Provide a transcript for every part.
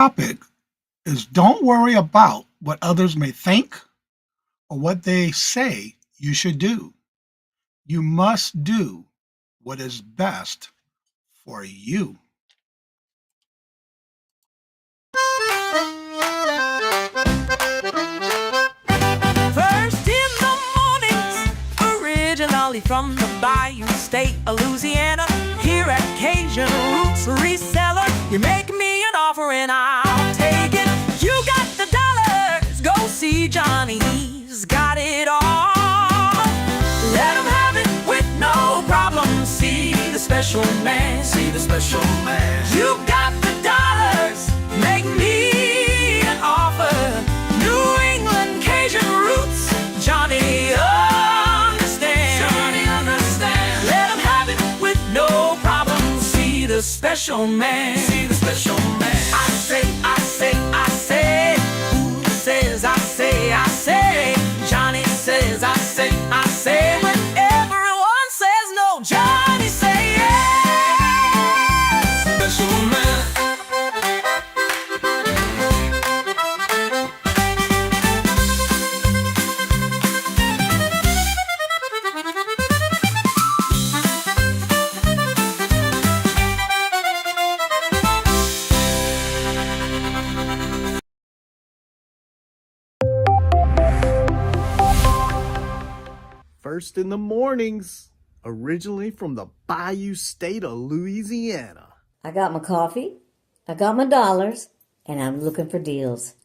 Topic is don't worry about what others may think or what they say you should do. You must do what is best for you. First in the mornings, originally from the Bayou State of Louisiana. Here at Kajun Roots Reseller, you make me an offer and I'll take it. You got the dollars, go see Johnny, he's got it all. Let him have it with no problem. See the special man, see the special man. You got the dollars, make me an offer. New England Cajun Roots, Johnny understands. Johnny understands. Let him have it with no problem. See the special man, see the special man. I say, who says I say, Johnny says I say, when everyone says no, Johnny say yes. Special man. First in the mornings, originally from the Bayou State of Louisiana. I got my coffee, I got my dollars, and I'm looking for deals.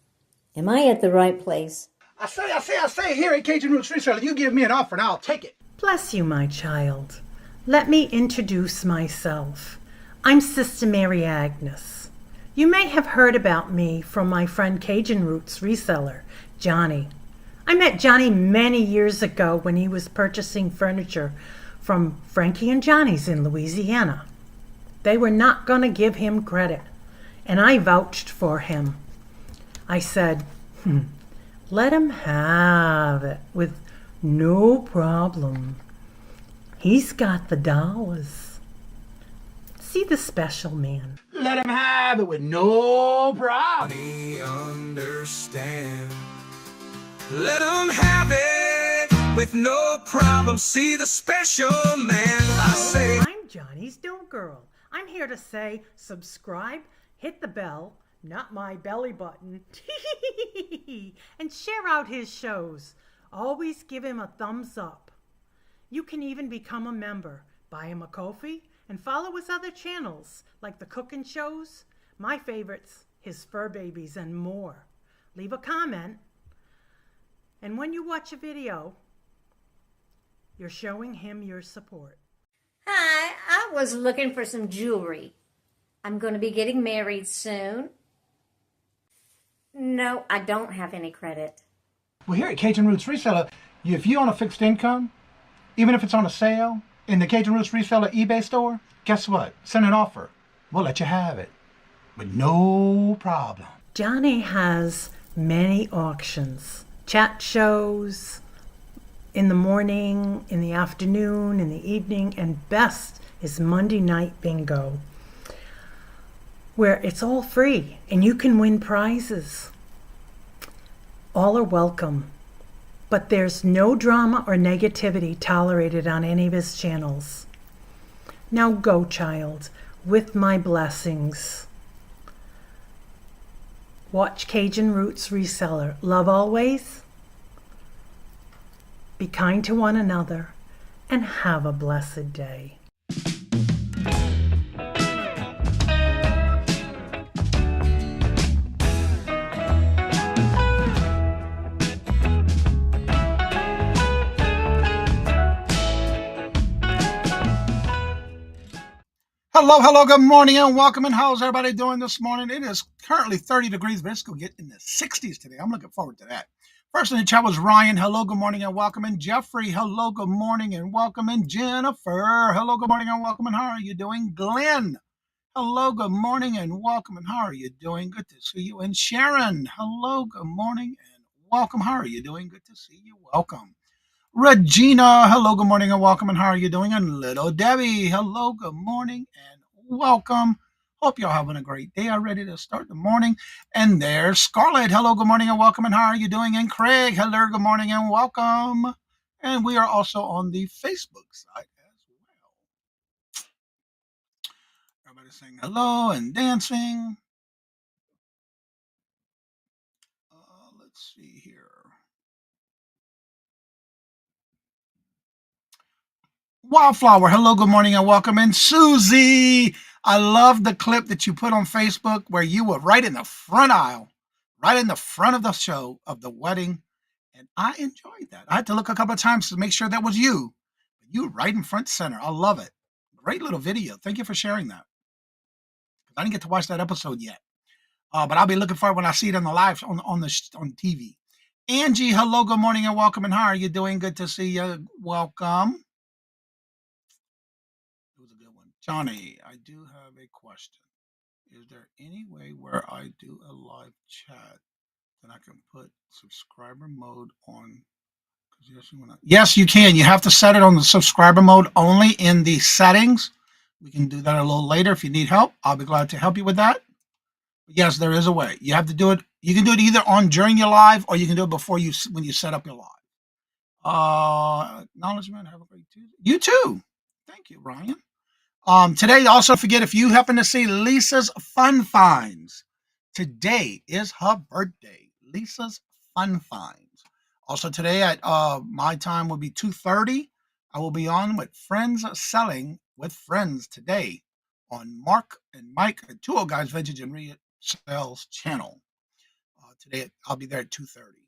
Am I at the right place? I say, here at Cajun Roots Reseller, you give me an offer and I'll take it. Bless you, my child. Let me introduce myself. I'm Sister Mary Agnes. You may have heard about me from my friend Cajun Roots Reseller, Johnny. I met Johnny many years ago when he was purchasing furniture from Frankie and Johnny's in Louisiana. They were not going to give him credit, and I vouched for him. I said, let him have it with no problem. He's got the dollars. See the special man. Let him have it with no problem. Johnny understand. Let him have it with no problem. See the special man. I say, I'm Johnny's Dough Girl. I'm here to say subscribe, hit the bell, not my belly button, and share out his shows. Always give him a thumbs up. You can even become a member. Buy him a coffee and follow his other channels like the cooking shows, my favorites, his fur babies, and more. Leave a comment. And when you watch a video, you're showing him your support. Hi, I was looking for some jewelry. I'm going to be getting married soon. No, I don't have any credit. Well, here at Cajun Roots Reseller, if you own a fixed income, even if it's on a sale in the Cajun Roots Reseller eBay store, guess what? Send an offer. We'll let you have it with no problem. Johnny has many auctions. Chat shows in the morning, in the afternoon, in the evening, and best is Monday night bingo, where it's all free and you can win prizes. All are welcome, but there's no drama or negativity tolerated on any of his channels. Now go, child, with my blessings. Watch Cajun Roots Reseller. Love always. Be kind to one another and have a blessed day. Hello, good morning and welcome. And how's everybody doing this morning? It is currently 30 degrees, but it's going to get in the 60s today. I'm looking forward to that. First in the chat was Ryan. Hello, good morning and welcome. And Jeffrey, hello, good morning and welcome. And Jennifer, hello, good morning and welcome. And how are you doing? Glenn, hello, good morning and welcome. And how are you doing? Good to see you. And Sharon, hello, good morning and welcome. How are you doing? Good to see you. Welcome. Regina, hello, good morning and welcome. And how are you doing? And little Debbie, hello, good morning and welcome. Hope y'all having a great day. I'm ready to start the morning. And there's Scarlett. Hello, good morning and welcome. And how are you doing? And Craig, hello, good morning and welcome. And we are also on the Facebook side as well. Everybody's saying hello and dancing. Let's see here. Wildflower, hello, good morning and welcome. And Susie, I love the clip that you put on Facebook where you were right in the front aisle, right in the front of the show of the wedding. And I enjoyed that. I had to look a couple of times to make sure that was you. You were right in front center. I love it. Great little video. Thank you for sharing that. I didn't get to watch that episode yet. But I'll be looking for it when I see it on the live on TV. Angie, hello, good morning and welcome. And how are you doing? Good to see you. Welcome. It was a good one. Johnny, I do have a question. Is there any way where I do a live chat that I can put subscriber mode on? Yes, you can. You have to set it on the subscriber mode only in the settings. We can do that a little later if you need help. I'll be glad to help you with that. Yes, there is a way. You have to do it. You can do it either on during your live or you can do it before you when you set up your live. Acknowledgement. Have a great Tuesday. You too. Thank you, Ryan. Today, also forget if you happen to see Lisa's Fun Finds. Today is her birthday. Lisa's Fun Finds. Also today at my time will be 2:30. I will be on with Friends Selling with Friends today on Mark and Mike at 20 Guys Vintage and Resales channel. Today I'll be there at 2:30.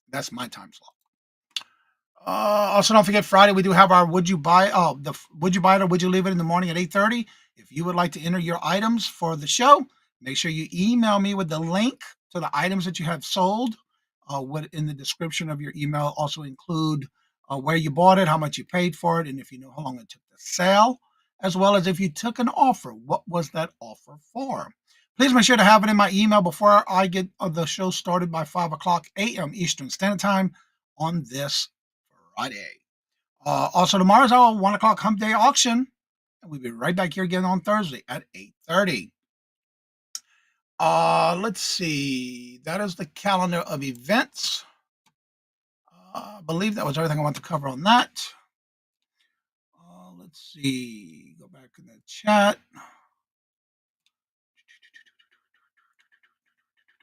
That's my time slot. Also, don't forget Friday we do have our Would You Buy It or Would You Leave It in the morning at 8:30. If you would like to enter your items for the show, make sure you email me with the link to the items that you have sold. What in the description of your email also include where you bought it, how much you paid for it, and if you know how long it took to sell, as well as if you took an offer, what was that offer for? Please make sure to have it in my email before I get the show started by 5 o'clock a.m. Eastern Standard Time on this Friday. Also, tomorrow's our 1 o'clock Hump Day auction, and we'll be right back here again on Thursday at 8:30. Let's see. That is the calendar of events. I believe that was everything I want to cover on that. Let's see. Go back in the chat.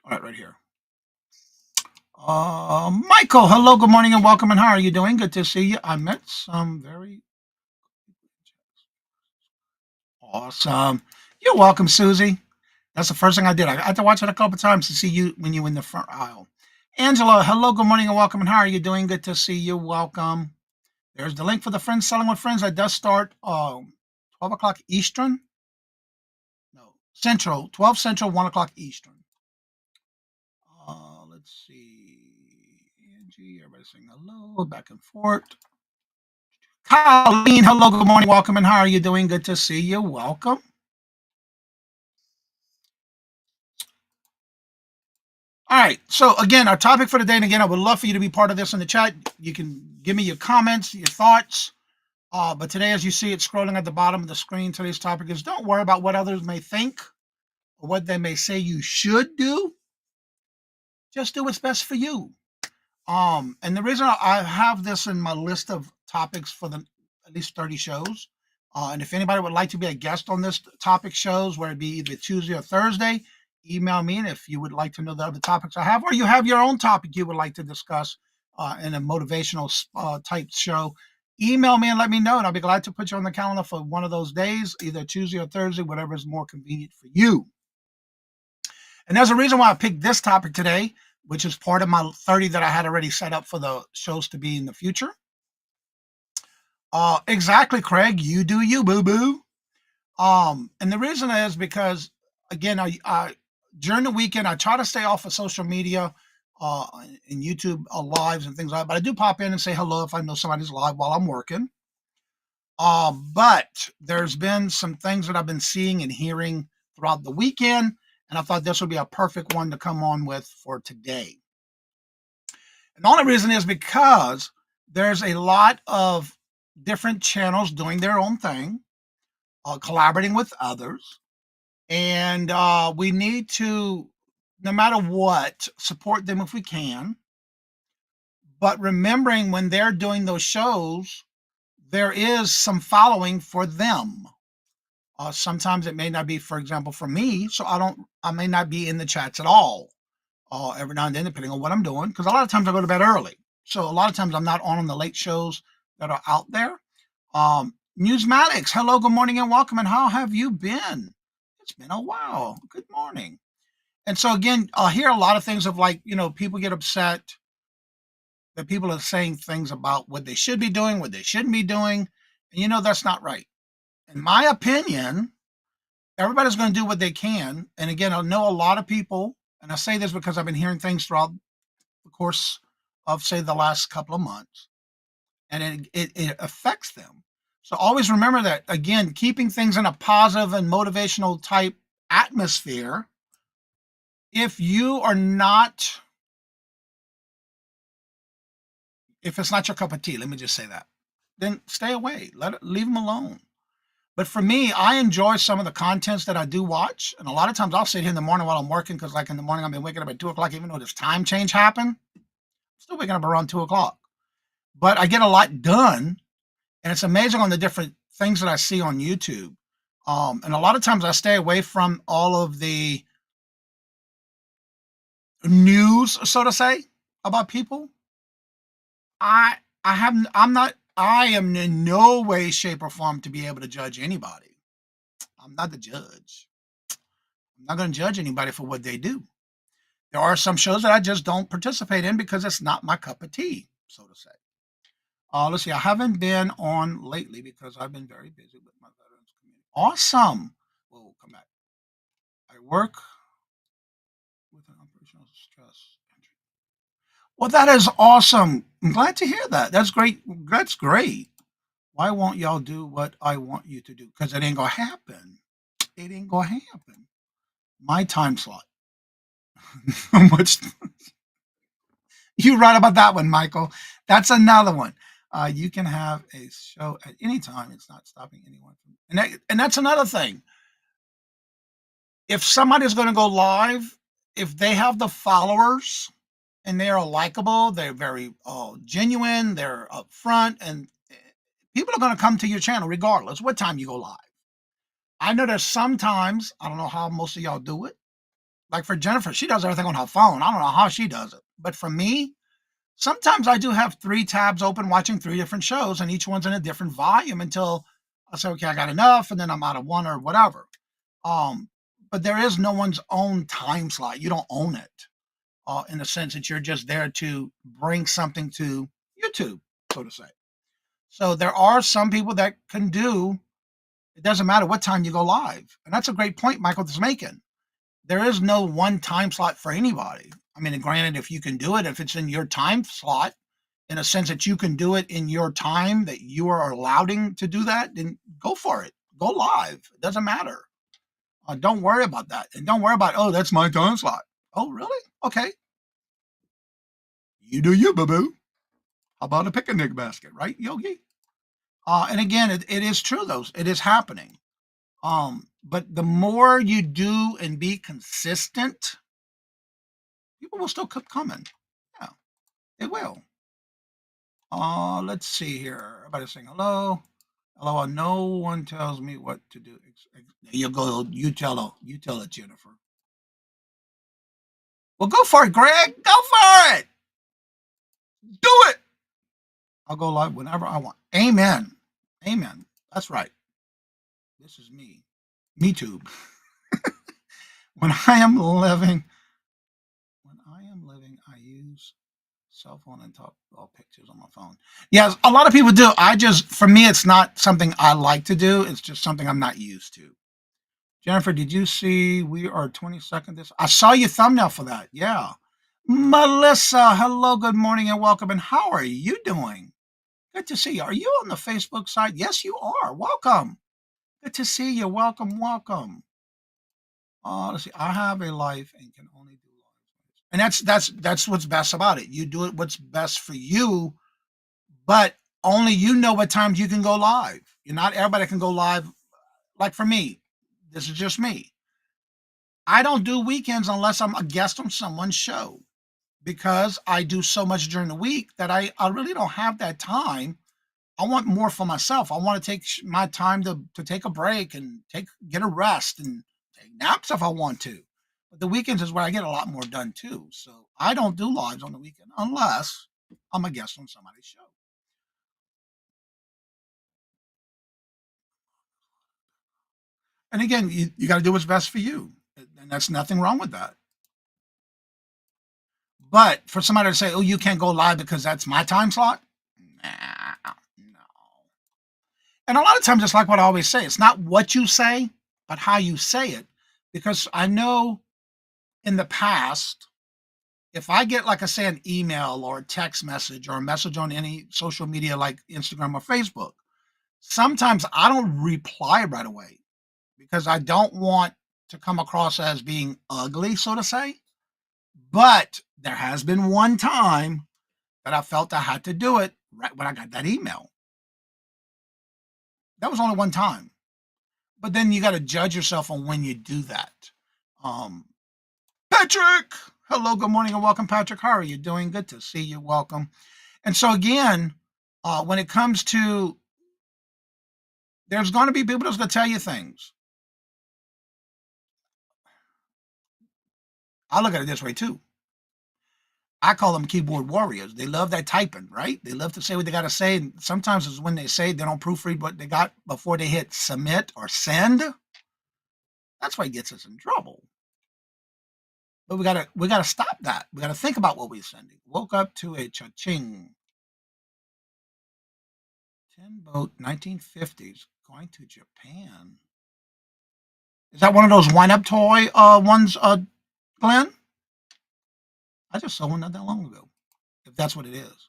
All right, right here. Michael, hello, good morning and welcome. And how are you doing? Good to see you. I met some very awesome. You're welcome, Susie. That's the first thing I did. I had to watch it a couple times to see you when you were in the front aisle. Angela, hello, good morning and welcome. And how are you doing? Good to see you. Welcome. There's the link for the Friends Selling with Friends. That does start 12 o'clock Eastern. No, Central, 12 Central, 1 o'clock Eastern. Let's see. Angie, everybody saying hello, back and forth. Colleen, hello, good morning, welcome. And how are you doing? Good to see you. Welcome. All right. So again, our topic for today, and again, I would love for you to be part of this in the chat. You can give me your comments, your thoughts. But today, as you see it scrolling at the bottom of the screen, today's topic is don't worry about what others may think or what they may say you should do. Just do what's best for you. And the reason I have this in my list of topics for the at least 30 shows, and if anybody would like to be a guest on this topic shows, where it be either Tuesday or Thursday, email me. And if you would like to know the other topics I have, or you have your own topic you would like to discuss in a motivational type show, email me and let me know. And I'll be glad to put you on the calendar for one of those days, either Tuesday or Thursday, whatever is more convenient for you. And there's a reason why I picked this topic today, which is part of my 30 that I had already set up for the shows to be in the future. Exactly, Craig. You do you, boo-boo. And the reason is because, again, I during the weekend, I try to stay off of social media and YouTube lives and things like that. But I do pop in and say hello if I know somebody's live while I'm working. But there's been some things that I've been seeing and hearing throughout the weekend, and I thought this would be a perfect one to come on with for today. And the only reason is because there's a lot of different channels doing their own thing, collaborating with others. And we need to, no matter what, support them if we can. But remembering when they're doing those shows, there is some following for them. Sometimes it may not be, for example, for me. So I may not be in the chats at all. Every now and then, depending on what I'm doing, because a lot of times I go to bed early. So a lot of times I'm not on the late shows that are out there. Newsmatics, hello, good morning, and welcome. And how have you been? It's been a while. Good morning. And so again, I hear a lot of things of like, people get upset that people are saying things about what they should be doing, what they shouldn't be doing. And that's not right. In my opinion, everybody's going to do what they can. And again, I know a lot of people, and I say this because I've been hearing things throughout the course of, say, the last couple of months, and it affects them. So always remember that, again, keeping things in a positive and motivational type atmosphere. If you are not, if it's not your cup of tea, let me just say that, then stay away. Leave them alone. But for me, I enjoy some of the contents that I do watch. And a lot of times I'll sit here in the morning while I'm working, because like in the morning, I've been waking up at 2 o'clock, even though this time change happened, I'm still waking up around 2 o'clock. But I get a lot done. And it's amazing on the different things that I see on YouTube. And a lot of times I stay away from all of the news, so to say, about people. I am in no way, shape, or form to be able to judge anybody. I'm not the judge. I'm not going to judge anybody for what they do. There are some shows that I just don't participate in because it's not my cup of tea, so to say. Let's see. I haven't been on lately because I've been very busy with my veterans community. Awesome. We'll come back. I work with an operational stress. Well, that is awesome. I'm glad to hear that. That's great. That's great. Why won't y'all do what I want you to do? Because it ain't gonna happen. It ain't gonna happen. My time slot. How much? You're right about that one, Michael. That's another one. You can have a show at any time. It's not stopping anyone from. And that's another thing. If somebody's going to go live, if they have the followers and they are likable, they're very genuine, they're upfront, and people are going to come to your channel regardless what time you go live. I know there's sometimes, I don't know how most of y'all do it. Like for Jennifer, she does everything on her phone. I don't know how she does it. But for me, sometimes I do have 3 tabs open watching 3 different shows, and each one's in a different volume until I say, okay, I got enough, and then I'm out of one or whatever. But there is no one's own time slot. You don't own it in the sense that you're just there to bring something to YouTube, so to say. So there are some people that can do, it doesn't matter what time you go live. And that's a great point Michael is making. There is no one time slot for anybody. I mean, granted, if you can do it, if it's in your time slot, in a sense that you can do it in your time, that you are allowing to do that, then go for it. Go live. It doesn't matter. Don't worry about that. And don't worry about, oh, that's my time slot. Oh, really? Okay. You do you, boo-boo. How about a picnic basket, right, Yogi? And again, it is true, though. It is happening. But the more you do and be consistent, people will still keep coming. Yeah, it will. Let's see here. Everybody's saying hello. Hello. No one tells me what to do. You go. You tell her. You tell it, Jennifer. Well, go for it, Greg. Go for it. Do it. I'll go live whenever I want. Amen. Amen. That's right. This is me. Me too. When I am living, I use cell phone and talk all pictures on my phone. Yes, a lot of people do. For me, it's not something I like to do. It's just something I'm not used to. Jennifer, did you see we are 22nd this? I saw your thumbnail for that. Yeah. Melissa, hello, good morning and welcome. And how are you doing? Good to see you. Are you on the Facebook side? Yes, you are. Welcome. Good to see you. Welcome, welcome. Let's see. I have a life and can only do live. And that's what's best about it. You do it what's best for you, but only you know what times you can go live. Not everybody can go live. Like for me, this is just me. I don't do weekends unless I'm a guest on someone's show because I do so much during the week that I really don't have that time. I want more for myself. I want to take my time to take a break and get a rest and take naps if I want to. But the weekends is where I get a lot more done too. So I don't do lives on the weekend unless I'm a guest on somebody's show. And again, you got to do what's best for you. And that's nothing wrong with that. But for somebody to say, oh, you can't go live because that's my time slot, nah, no. And a lot of times, it's like what I always say, it's not what you say, but how you say it. Because I know in the past, if I get, like I say, an email or a text message or a message on any social media like Instagram or Facebook, sometimes I don't reply right away because I don't want to come across as being ugly, so to say. But there has been one time that I felt I had to do it right when I got that email. That was only one time. But then you got to judge yourself on when you do that. Um, Patrick, hello, good morning, and welcome, Patrick. How are you doing? Good to see you. Welcome. And so again, when it comes to, there's going to be people that's going to tell you things. I look at it this way too. I call them keyboard warriors. They love that typing, right? They love to say what they got to say. And sometimes it's when they say they don't proofread what they got before they hit submit or send. That's why it gets us in trouble. But we gotta stop that. We gotta think about what we're sending. Woke up to a cha-ching. 10 boat 1950s going to Japan. Is that one of those wind up toy ones, Glenn? I just saw one not that long ago. If that's what it is.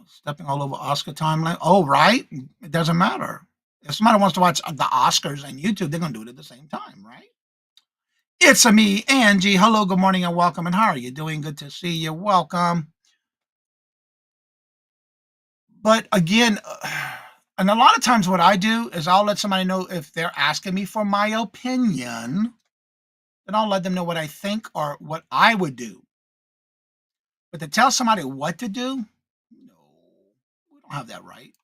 Stepping all over Oscar timeline. Oh, right. It doesn't matter. If somebody wants to watch the Oscars on YouTube, they're gonna do it at the same time, right? It's a me, Angie. Hello, good morning, and welcome. And how are you doing? Good to see you. Welcome. But again, and a lot of times what I do is I'll let somebody know if they're asking me for my opinion, then I'll let them know what I think or what I would do. But to tell somebody what to do, no, we don't have that right.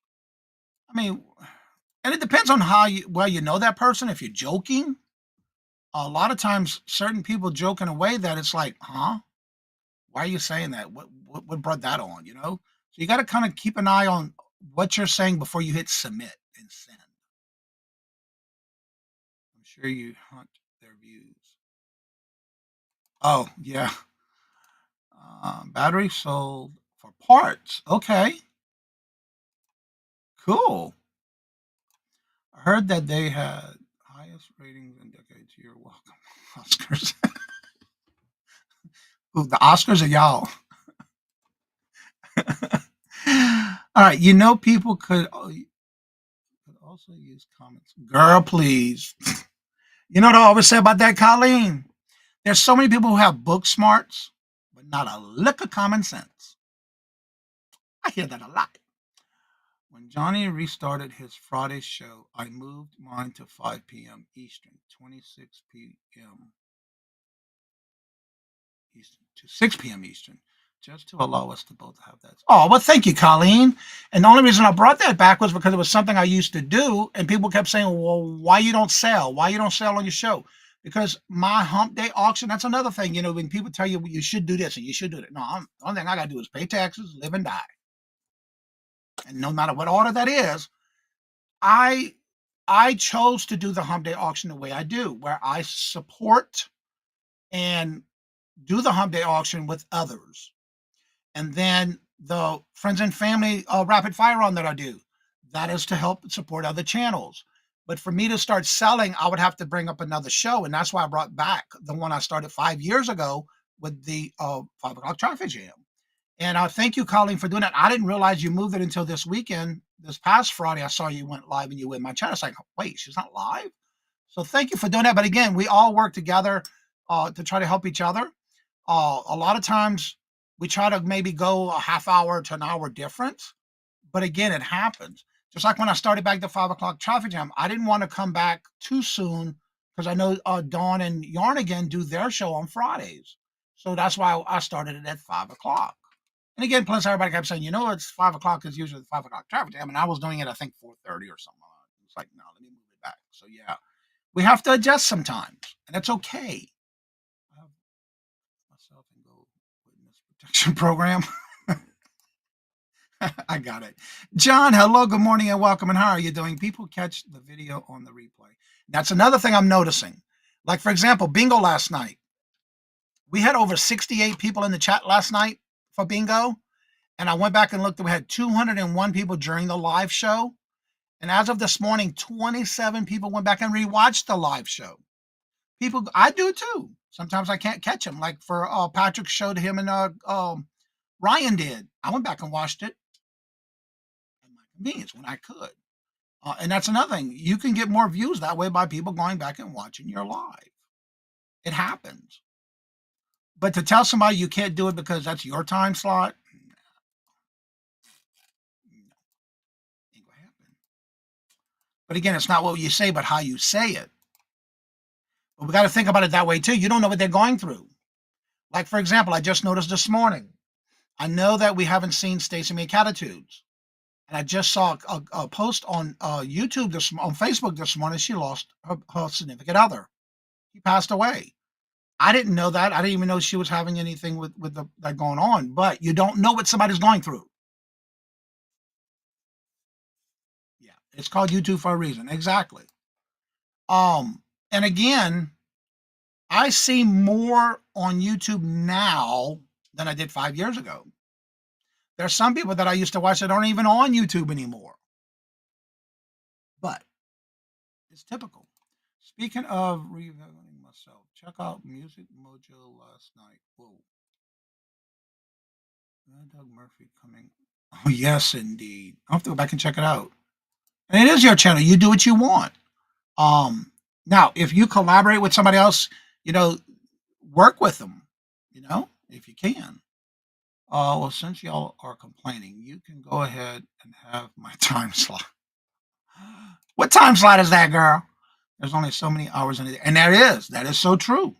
I mean, and it depends on how well you know that person. If you're joking, a lot of times certain people joke in a way that it's like, huh? Why are you saying that? What brought that on? You know? So you got to kind of keep an eye on what you're saying before you hit submit and send. I'm sure you hunt their views. Oh, yeah. Battery sold for parts. Okay. Cool. I heard that they had highest ratings in decades. You're welcome. Oscars. Ooh, the Oscars are y'all. All right. You know, people could also use comments. Girl, please. You know what I always say about that, Colleen? There's so many people who have book smarts, but not a lick of common sense. I hear that a lot. When Johnny restarted his Friday show, I moved mine to 5 p.m. Eastern, 26 p.m. Eastern to 6 p.m. Eastern, just to allow us to both have that. Oh, well, thank you, Colleen. And the only reason I brought that back was because it was something I used to do, and people kept saying, well, why you don't sell? Why you don't sell on your show? Because my hump day auction, that's another thing. You know, when people tell you, well, you should do this and you should do that. No, the only thing I got to do is pay taxes, live and die. And no matter what order that is, I chose to do the hump day auction the way I do, where I support and do the hump day auction with others. And then the friends and family rapid fire run that I do, that is to help support other channels. But for me to start selling, I would have to bring up another show. And that's why I brought back the one I started 5 years ago with the 5 o'clock traffic jam. And thank you, Colleen, for doing that. I didn't realize you moved it until this weekend. This past Friday, I saw you went live and you were in my chat. I was like, wait, she's not live? So thank you for doing that. But again, we all work together to try to help each other. A lot of times we try to maybe go a half hour to an hour difference. But again, it happens. Just like when I started back the 5 o'clock traffic jam, I didn't want to come back too soon because I know Dawn and Yarnigan do their show on Fridays. So that's why I started it at 5 o'clock. And again, plus everybody kept saying, it's 5 o'clock is usually the 5 o'clock traffic jam. And I was doing it, I think, 4:30 or something. It's like, no, let me move it back. So yeah, we have to adjust sometimes, and that's okay. I have myself and go witness protection program. I got it. John, hello, good morning, and welcome. And how are you doing? People catch the video on the replay. That's another thing I'm noticing. Like, for example, bingo last night. We had over 68 people in the chat last night for bingo. And I went back and looked, we had 201 people during the live show. And as of this morning, 27 people went back and rewatched the live show. People, I do too. Sometimes I can't catch them. Like for Patrick showed him and Ryan did. I went back and watched it at my convenience when I could. And that's another thing. You can get more views that way by people going back and watching your live. It happens. But to tell somebody you can't do it because that's your time slot, no, ain't gonna happen. But again, it's not what you say, but how you say it. But we got to think about it that way too. You don't know what they're going through. Like, for example, I just noticed this morning. I know that we haven't seen Stacey May Catitudes. And I just saw a post on YouTube, on Facebook this morning. She lost her significant other. He passed away. I didn't know that. I didn't even know she was having anything with that going on. But you don't know what somebody's going through. Yeah, it's called YouTube for a reason. Exactly. And again, I see more on YouTube now than I did 5 years ago. There's some people that I used to watch that aren't even on YouTube anymore. But it's typical. Speaking of revisiting myself, check out Music Mojo last night. Whoa. Doug Murphy coming. Oh, yes, indeed. I'll have to go back and check it out. And it is your channel. You do what you want. Now, if you collaborate with somebody else, work with them, if you can. Well, since y'all are complaining, you can go ahead and have my time slot. What time slot is that, girl? There's only so many hours in it. And that is so true.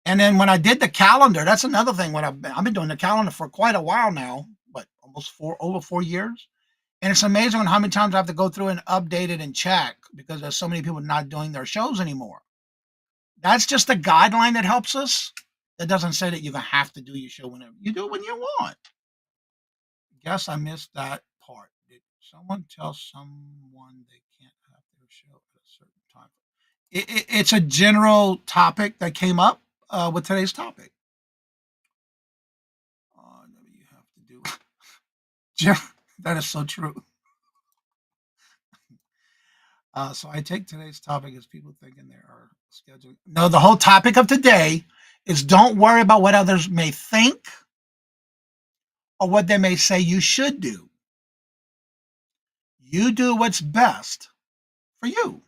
And then when I did the calendar, that's another thing. When I've been doing the calendar for quite a while now, over 4 years. And it's amazing how many times I have to go through and update it and check because there's so many people not doing their shows anymore. That's just a guideline that helps us. That doesn't say that you're going to have to do your show whenever. You do it when you want. Guess I missed that part. Did someone tell someone they can't have their show at a certain time? It's a general topic that came up with today's topic. You have to do. That is so true. So I take today's topic as people thinking they are scheduling. No, the whole topic of today is don't worry about what others may think or what they may say you should do. You do what's best for you.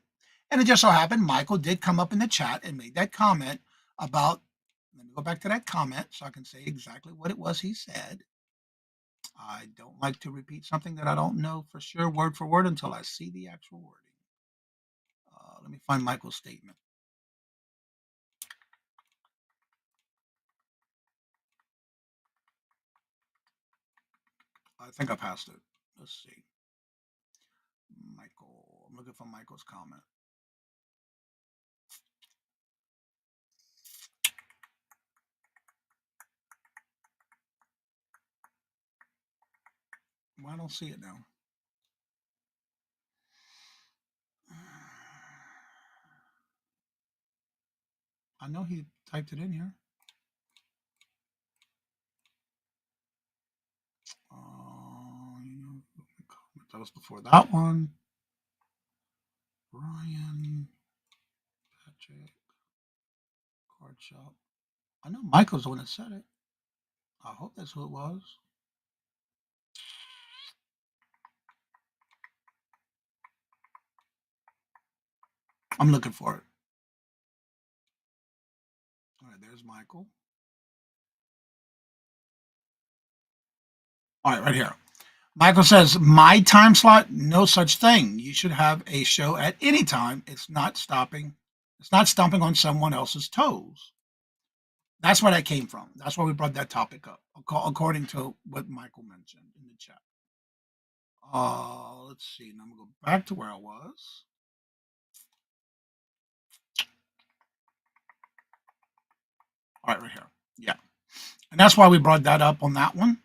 And it just so happened Michael did come up in the chat and made that comment about, let me go back to that comment so I can say exactly what it was he said. I don't like to repeat something that I don't know for sure word for word until I see the actual wording. Let me find Michael's statement. I think I passed it. Let's see. Michael. I'm looking for Michael's comment. Well, I don't see it now. I know he typed it in here. That was before that one. Brian, Patrick, Card Shop. I know Michael's the one that said it. I hope that's who it was. I'm looking for it. All right, there's Michael. All right, right here. Michael says, my time slot, no such thing. You should have a show at any time. It's not stopping It's not stomping on someone else's toes. That's where that came from. That's why we brought that topic up, according to what Michael mentioned in the chat. Let's see. Now I'm going to go back to where I was. All right, right here. Yeah. And that's why we brought that up on that one.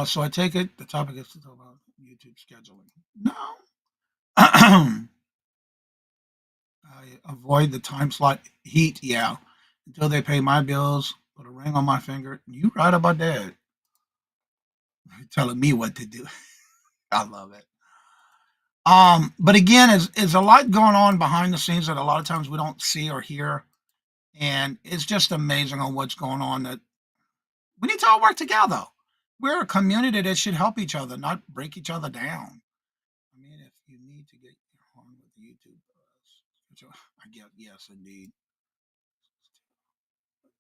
So I take it the topic is to talk about YouTube scheduling. No. I avoid the time slot heat. Yeah. Until they pay my bills, put a ring on my finger. You right about that. You're telling me what to do. I love it. But again, is a lot going on behind the scenes that a lot of times we don't see or hear. And it's just amazing on what's going on, that we need to all work together. We're a community that should help each other, not break each other down. I mean, if you need to get your home with YouTube, I get, yes, indeed.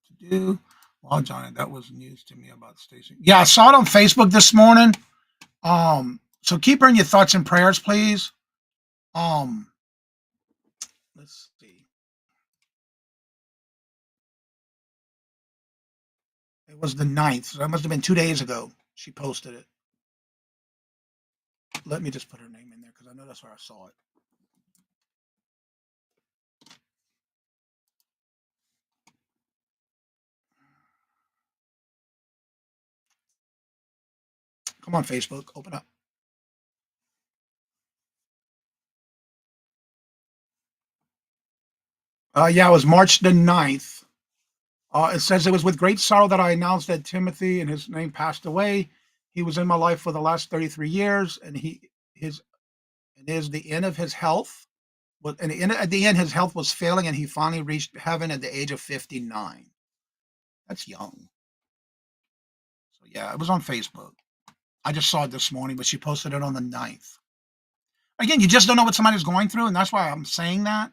To do. Well, Johnny, that was news to me about Stacey. Yeah, I saw it on Facebook this morning. So keep her in your thoughts and prayers, please. Let's see. It was the 9th. So that must have been 2 days ago. She posted it. Let me just put her name in there because I know that's where I saw it. Come on, Facebook, open up. Yeah, it was March the 9th. It says, it was with great sorrow that I announced that Timothy, and his name, passed away. He was in my life for the last 33 years, and it is the end of his health. But at the end, his health was failing, and he finally reached heaven at the age of 59. That's young. So yeah, it was on Facebook. I just saw it this morning, but she posted it on the 9th. Again, you just don't know what somebody's going through, and that's why I'm saying that.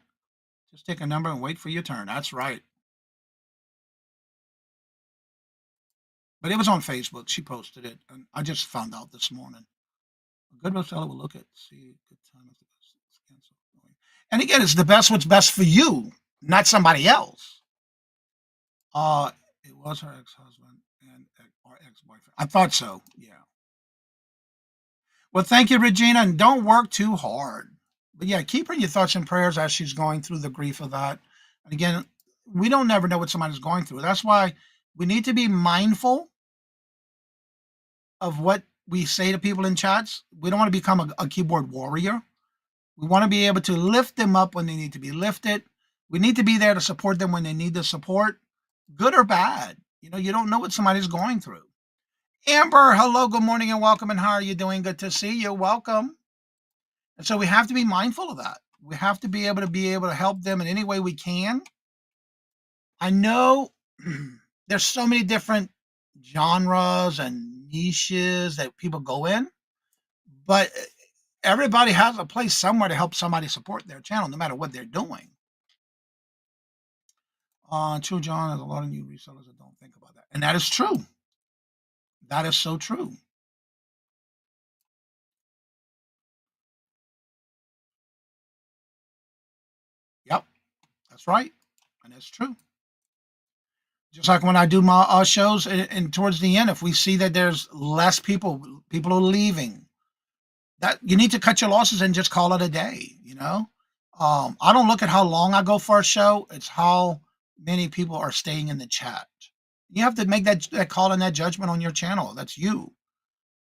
Just take a number and wait for your turn. That's right. But it was on Facebook. She posted it, and I just found out this morning. A good seller will look at, see, good time. And again, it's the best what's best for you, not somebody else. It was her ex-husband and our ex-boyfriend. I thought so. Yeah. Well, thank you, Regina, and don't work too hard. But yeah, keep her in your thoughts and prayers as she's going through the grief of that. And again, we don't never know what somebody's going through. That's why we need to be mindful of what we say to people in chats. We don't want to become a keyboard warrior. We want to be able to lift them up when they need to be lifted. We need to be there to support them when they need the support, good or bad. You don't know what somebody's going through. Amber, hello, good morning and welcome. And how are you doing? Good to see you. Welcome. And so we have to be mindful of that. We have to be able to help them in any way we can. I know there's so many different genres and niches that people go in, but everybody has a place somewhere to help somebody support their channel, no matter what they're doing. True, John, there's a lot of new resellers that don't think about that. And that is true. That is so true. Yep, that's right. And that's true. Just like when I do my shows, and towards the end, if we see that there's less people are leaving, that you need to cut your losses and just call it a day. I don't look at how long I go for a show. It's how many people are staying in the chat. You have to make that call and that judgment on your channel. That's you.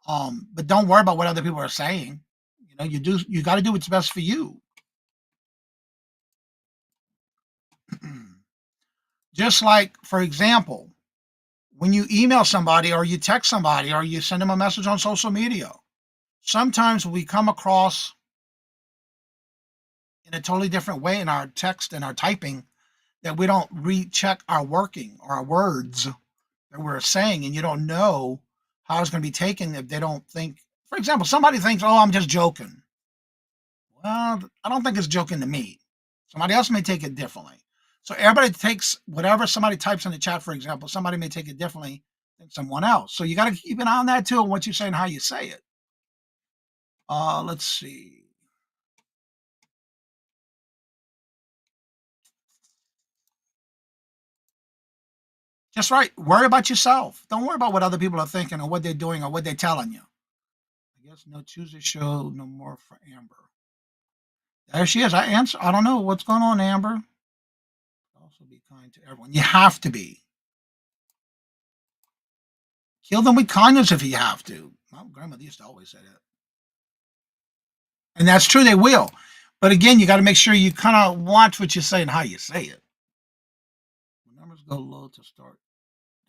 But don't worry about what other people are saying. You got to do what's best for you. Just like, for example, when you email somebody or you text somebody or you send them a message on social media, sometimes we come across in a totally different way in our text and our typing that we don't recheck our working or our words that we're saying, and you don't know how it's going to be taken if they don't think. For example, somebody thinks, "Oh, I'm just joking." Well, I don't think it's joking to me. Somebody else may take it differently. So everybody takes whatever somebody types in the chat, for example, somebody may take it differently than someone else. So you got to keep an eye on that too, and what you say and how you say it. Let's see. Just right. Worry about yourself. Don't worry about what other people are thinking or what they're doing or what they're telling you. I guess no Tuesday show, no more for Amber. There she is. I don't know what's going on, Amber. Also be kind to everyone. You have to be. Kill them with kindness if you have to. My grandmother used to always say that. And that's true, they will. But again, you got to make sure you kind of watch what you say and how you say it. When numbers go low to start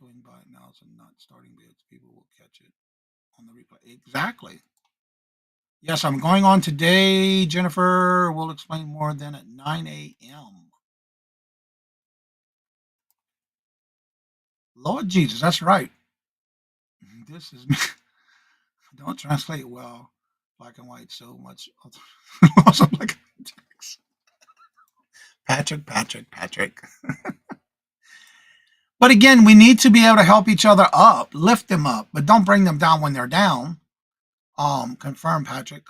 doing buy nows and not starting bids, people will catch it on the replay. Exactly. Yes, I'm going on today. Jennifer will explain more then at 9 a.m. Lord Jesus, that's right. This is me. Don't translate well. Black and white so much. Also like Patrick. But again, we need to be able to help each other up, lift them up, but don't bring them down when they're down. Confirm, Patrick.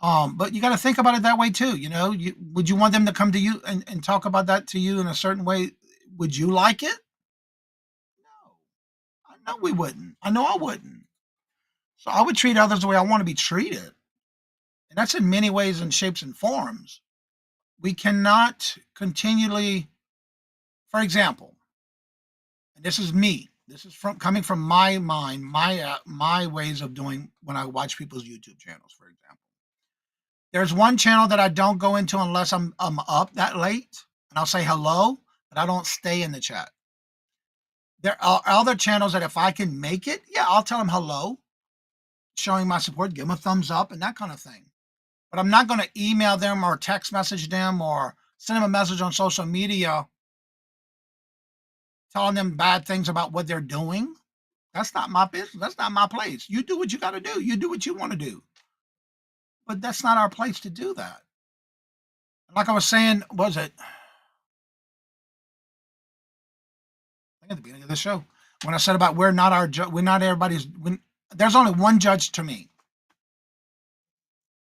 But you got to think about it that way too. You know, would you want them to come to you and talk about that to you in a certain way? Would you like it? No, I know we wouldn't. I know I wouldn't. So I would treat others the way I want to be treated. And that's in many ways and shapes and forms. We cannot continually, for example, and this is me. This is coming from my mind, my ways of doing when I watch people's YouTube channels, for example. There's one channel that I don't go into unless I'm up that late, and I'll say hello, but I don't stay in the chat. There are other channels that if I can make it, yeah, I'll tell them hello, showing my support, give them a thumbs up and that kind of thing. But I'm not going to email them or text message them or send them a message on social media telling them bad things about what they're doing. That's not my business. That's not my place. You do what you got to do. You do what you want to do. But that's not our place to do that. Like I was saying, was it? I think at the beginning of the show, when I said about we're not everybody's. There's only one judge to me.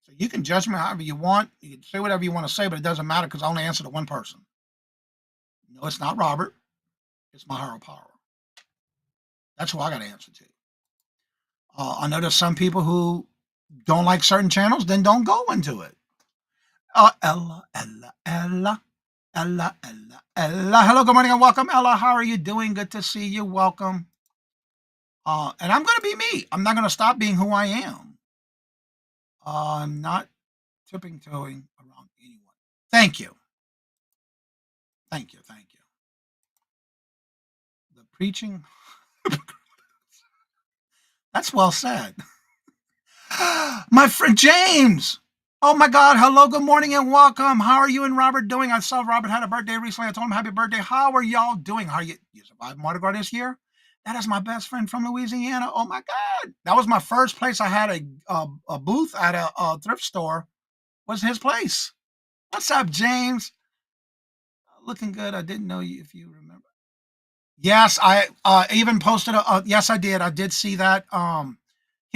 So you can judge me however you want. You can say whatever you want to say, but it doesn't matter because I only answer to one person. No, it's not Robert. It's my higher power. That's who I got to answer to. I know there's some people who don't like certain channels, then don't go into it. Ella. Hello, good morning and welcome, Ella. How are you doing? Good to see you. Welcome. And I'm going to be me. I'm not going to stop being who I am. I'm not tipping toeing around anyone. Thank you. The preaching. That's well said. My friend James. Oh my God. Hello, good morning and welcome. How are you and Robert doing? I saw Robert had a birthday recently. I told him happy birthday. How are y'all doing? How are you? You survived Mardi Gras this year? That is my best friend from Louisiana. Oh my God. That was my first place I had a booth at a thrift store. Was his place. What's up, James? Looking good. I didn't know you if you remember. Yes, I even posted yes, I did. I did see that. Him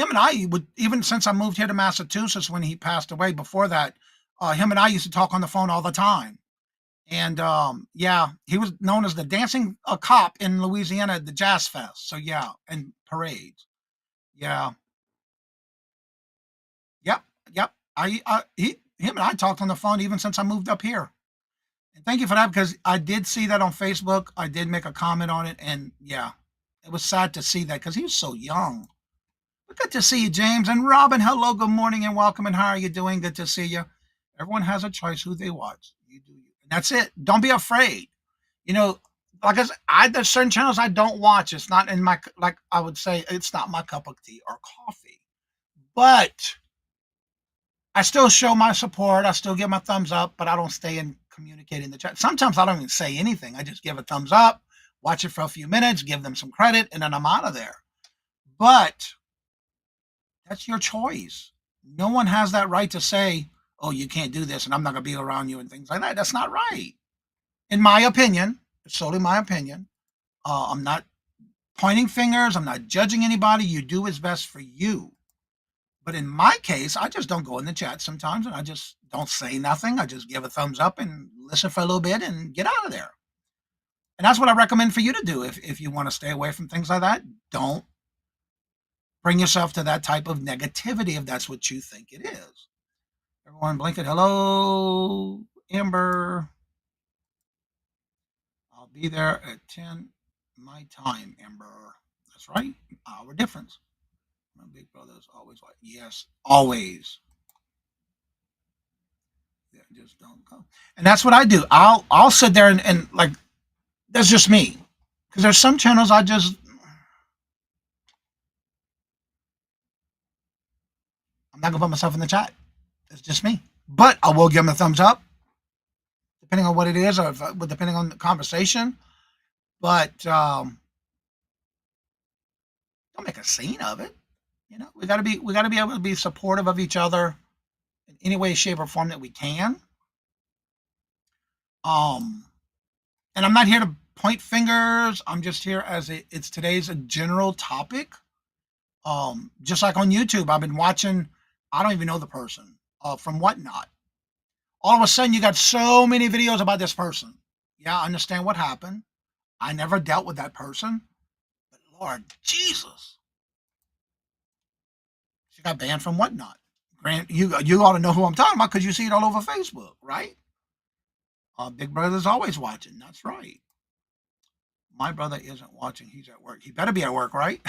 and I would, even since I moved here to Massachusetts when he passed away, before that, him and I used to talk on the phone all the time. And yeah, he was known as the dancing cop in Louisiana at the Jazz Fest. So yeah, and parades. Yeah. Yep. Him and I talked on the phone even since I moved up here. And thank you for that, because I did see that on Facebook. I did make a comment on it, and yeah, it was sad to see that because he was so young. But good to see you, James. And Robin, hello, good morning and welcome. And how are you doing? Good to see you. Everyone has a choice who they watch. You do you. And that's it. Don't be afraid. You know, like I said, there's certain channels I don't watch. It's not in my, like I would say, it's not my cup of tea or coffee. But I still show my support. I still give my thumbs up, but I don't stay and communicate in the chat. Sometimes I don't even say anything. I just give a thumbs up, watch it for a few minutes, give them some credit, and then I'm out of there. But that's your choice. No one has that right to say, oh, you can't do this and I'm not going to be around you and things like that. That's not right. In my opinion, it's solely my opinion. I'm not pointing fingers. I'm not judging anybody. You do what's best for you. But in my case, I just don't go in the chat sometimes and I just don't say nothing. I just give a thumbs up and listen for a little bit and get out of there. And that's what I recommend for you to do. If you want to stay away from things like that, don't bring yourself to that type of negativity if that's what you think it is. Everyone blinking. Hello, Amber. I'll be there at 10 my time, Amber. That's right. Hour difference. My big brother is always like, yes, always. Yeah, just don't go. And that's what I do. I'll sit there and like, that's just me. Because there's some channels I'm not gonna put myself in the chat. It's just me. But I will give them a thumbs up, depending on what it is, or depending on the conversation. But don't make a scene of it. You know, we gotta be able to be supportive of each other in any way, shape, or form that we can. And I'm not here to point fingers. I'm just here as it's today's a general topic. Just like on YouTube, I've been watching. I don't even know the person from Whatnot. All of a sudden, you got so many videos about this person. Yeah, I understand what happened. I never dealt with that person, but Lord Jesus, she got banned from Whatnot. Grant, you ought to know who I'm talking about because you see it all over Facebook, right? Big Brother's always watching. That's right. My brother isn't watching. He's at work. He better be at work, right?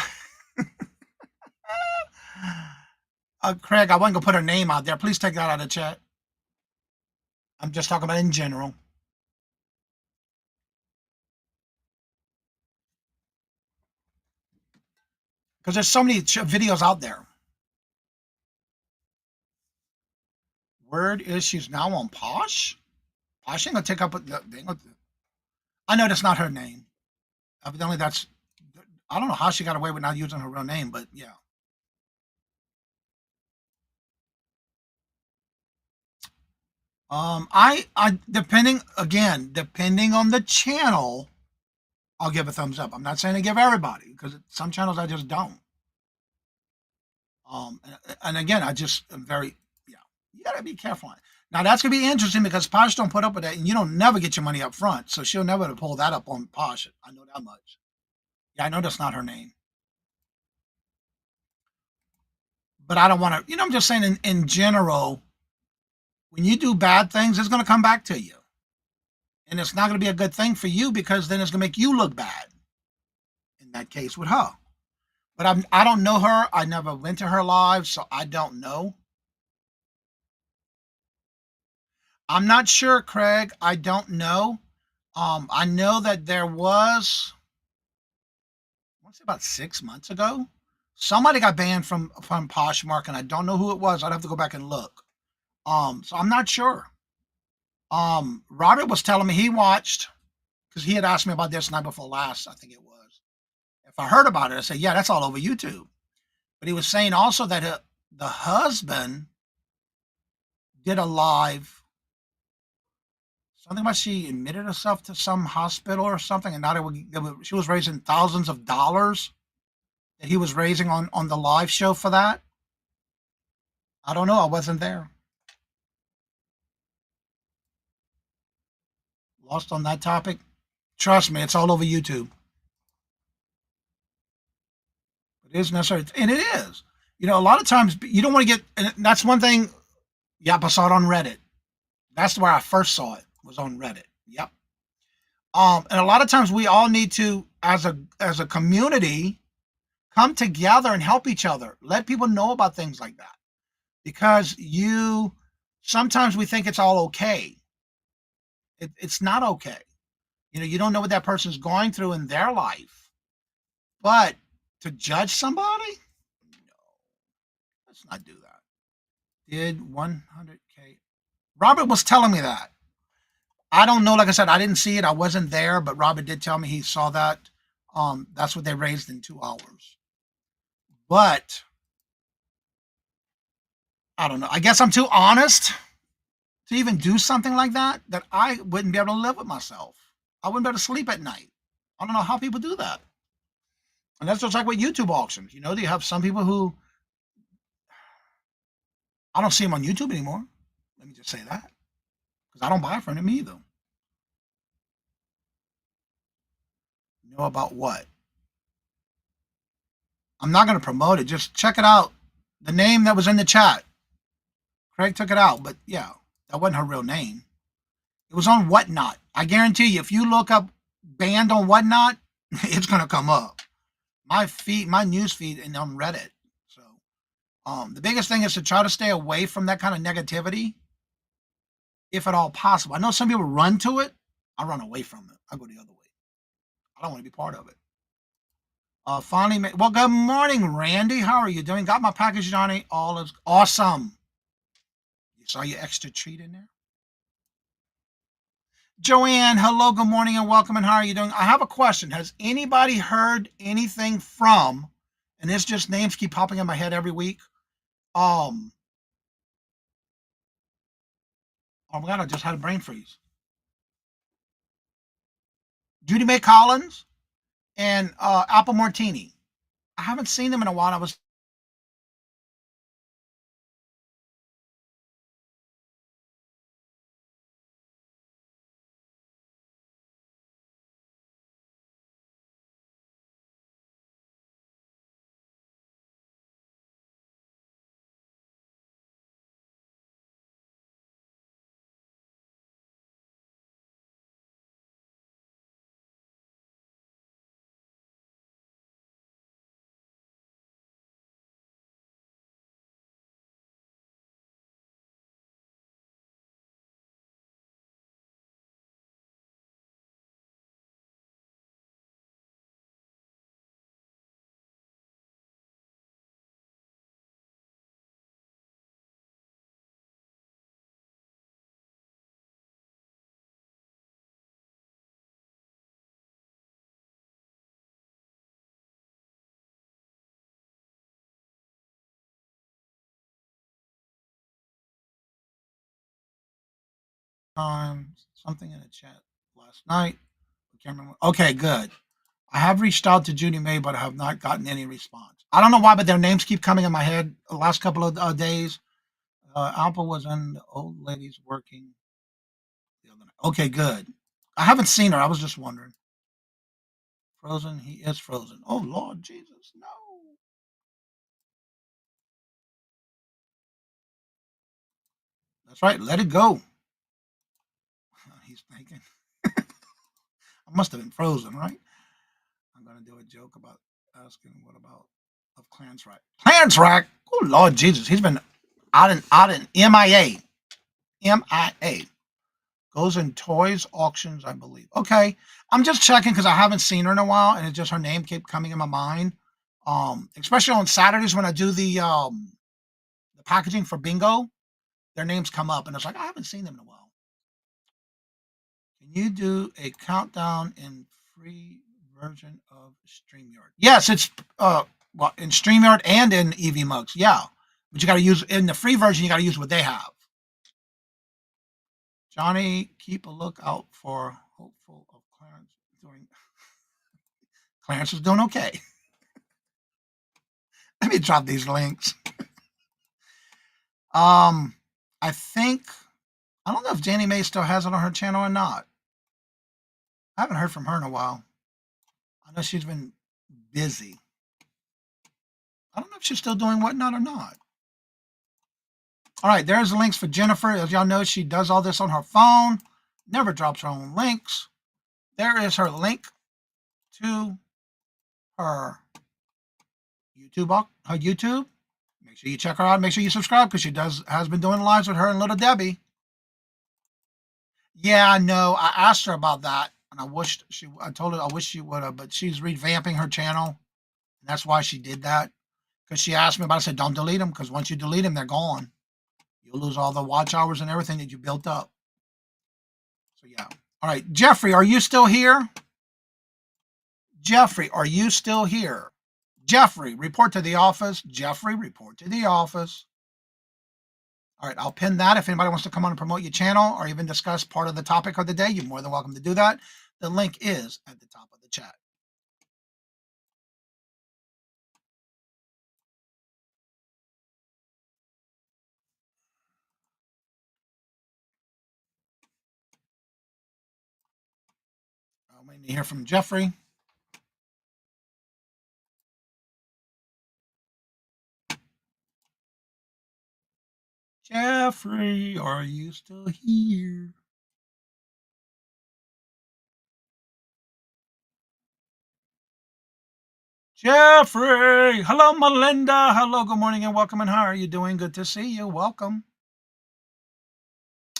Craig, I wasn't gonna put her name out there. Please take that out of the chat. I'm just talking about in general. Because there's so many videos out there. Word is she's now on Posh. Posh ain't gonna take up the. I know that's not her name. Evidently, that's. I don't know how she got away with not using her real name, but yeah. I depending on the channel, I'll give a thumbs up. I'm not saying to give everybody because some channels I just don't. And again, I just am very, yeah, you gotta be careful on it. Now that's gonna be interesting because Posh don't put up with that, and you don't never get your money up front, so she'll never pull that up on Posh. I know that much. Yeah, I know that's not her name, but I don't want to. I'm just saying in general, when you do bad things, it's gonna come back to you, and it's not gonna be a good thing for you because then it's gonna make you look bad. In that case, with her. But I don't know her. I never went to her live, so I don't know. I'm not sure, Craig. I don't know. I know that there was, I want to say about 6 months ago, somebody got banned from Poshmark, and I don't know who it was. I'd have to go back and look. So I'm not sure. Robert was telling me he watched because he had asked me about this night before last. I think it was. If I heard about it, I said, yeah, that's all over YouTube. But he was saying also that the husband did a live, something about she admitted herself to some hospital or something, and now she was raising thousands of dollars that he was raising on the live show for that. I don't know. I wasn't there. Lost on that topic. Trust me, it's all over YouTube. It is necessary, and it is. A lot of times you don't want to get, and that's one thing. Yep, I saw it on Reddit. That's where I first saw it, was on Reddit. Yep. And a lot of times we all need to, as a community, come together and help each other. Let people know about things like that. Because sometimes we think it's all okay. It's not okay. You don't know what that person's going through in their life. But to judge somebody? No. Let's not do that. Did 100K. Robert was telling me that. I don't know. Like I said, I didn't see it. I wasn't there, but Robert did tell me he saw that. That's what they raised in 2 hours. But I don't know. I guess I'm too honest to even do something like that I wouldn't be able to live with myself. I wouldn't be able to sleep at night. I don't know how people do that. And that's just like with YouTube auctions. You have some people who, I don't see them on YouTube anymore. Let me just say that. Because I don't buy from them either. Know about what? I'm not going to promote it. Just check it out. The name that was in the chat. Craig took it out, but yeah, that wasn't her real name. It was on Whatnot. I guarantee you, if you look up band on Whatnot, it's going to come up. My news feed, and on Reddit. So, the biggest thing is to try to stay away from that kind of negativity, if at all possible. I know some people run to it. I run away from it. I go the other way. I don't want to be part of it. Well, good morning, Randy. How are you doing? Got my package, Johnny. All is awesome. You saw your extra treat in there? Joanne, hello, good morning, and welcome. And how are you doing? I have a question. Has anybody heard anything from, and it's just names keep popping in my head every week? Oh my God, I just had a brain freeze. Judy May Collins and Apple Martini. I haven't seen them in a while. I was something in the chat last night. I can't remember. Okay, good. I have reached out to Judy May, but I have not gotten any response. I don't know why, but their names keep coming in my head the last couple of days. Apple was in the old ladies working the other night. Okay, good. I haven't seen her. I was just wondering. Frozen. He is frozen. Oh Lord Jesus, no. That's right. Let it go. He's thinking. I must have been frozen, right? I'm gonna do a joke about asking what about of Clarence Rack. Clarence Rack. Oh Lord Jesus, he's been out in MIA. MIA. Goes in toys auctions, I believe. Okay, I'm just checking because I haven't seen her in a while, and it's just her name kept coming in my mind. Especially on Saturdays when I do the packaging for bingo, their names come up, and it's like I haven't seen them in a while. Can you do a countdown in free version of StreamYard? Yes, it's well in StreamYard and in EV Mugs. Yeah, but you got to use in the free version. You got to use what they have. Johnny, keep a lookout for hopeful of Clarence doing. Clarence is doing okay. Let me drop these links. I think I don't know if Janie Mae still has it on her channel or not. I haven't heard from her in a while. I know she's been busy. I don't know if she's still doing Whatnot or not. All right, there's the links for Jennifer. As y'all know, she does all this on her phone, never drops her own links. There is her link to her YouTube. Make sure you check her out. Make sure you subscribe because has been doing lives with her and Little Debbie. Yeah, I know. I asked her about that, and I told her I wish she would have, but she's revamping her channel, and that's why she did that. Because she asked me about it, I said, don't delete them, because once you delete them, they're gone. You'll lose all the watch hours and everything that you built up. So, yeah. All right, Jeffrey, are you still here? Jeffrey, are you still here? Jeffrey, report to the office. Jeffrey, report to the office. All right, I'll pin that. If anybody wants to come on and promote your channel or even discuss part of the topic of the day, you're more than welcome to do that. The link is at the top of the chat. I'm waiting to hear from Jeffrey. Jeffrey, are you still here? Jeffrey, hello, Melinda. Hello, good morning and welcome. And how are you doing? Good to see you. Welcome.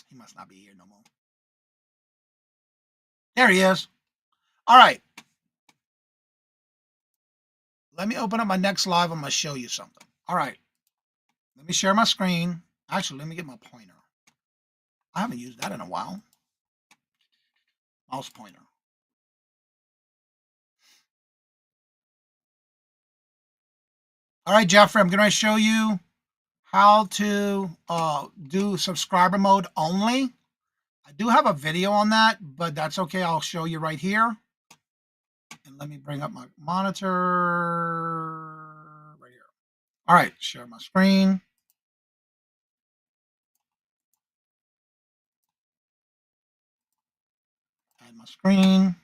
He must not be here no more. There he is. All right. Let me open up my next live. I'm going to show you something. All right. Let me share my screen. Actually, let me get my pointer. I haven't used that in a while. Mouse pointer. All right, Jeffrey, I'm going to show you how to do subscriber mode only. I do have a video on that, but that's okay. I'll show you right here. And let me bring up my monitor right here. All right, share my screen. Add my screen.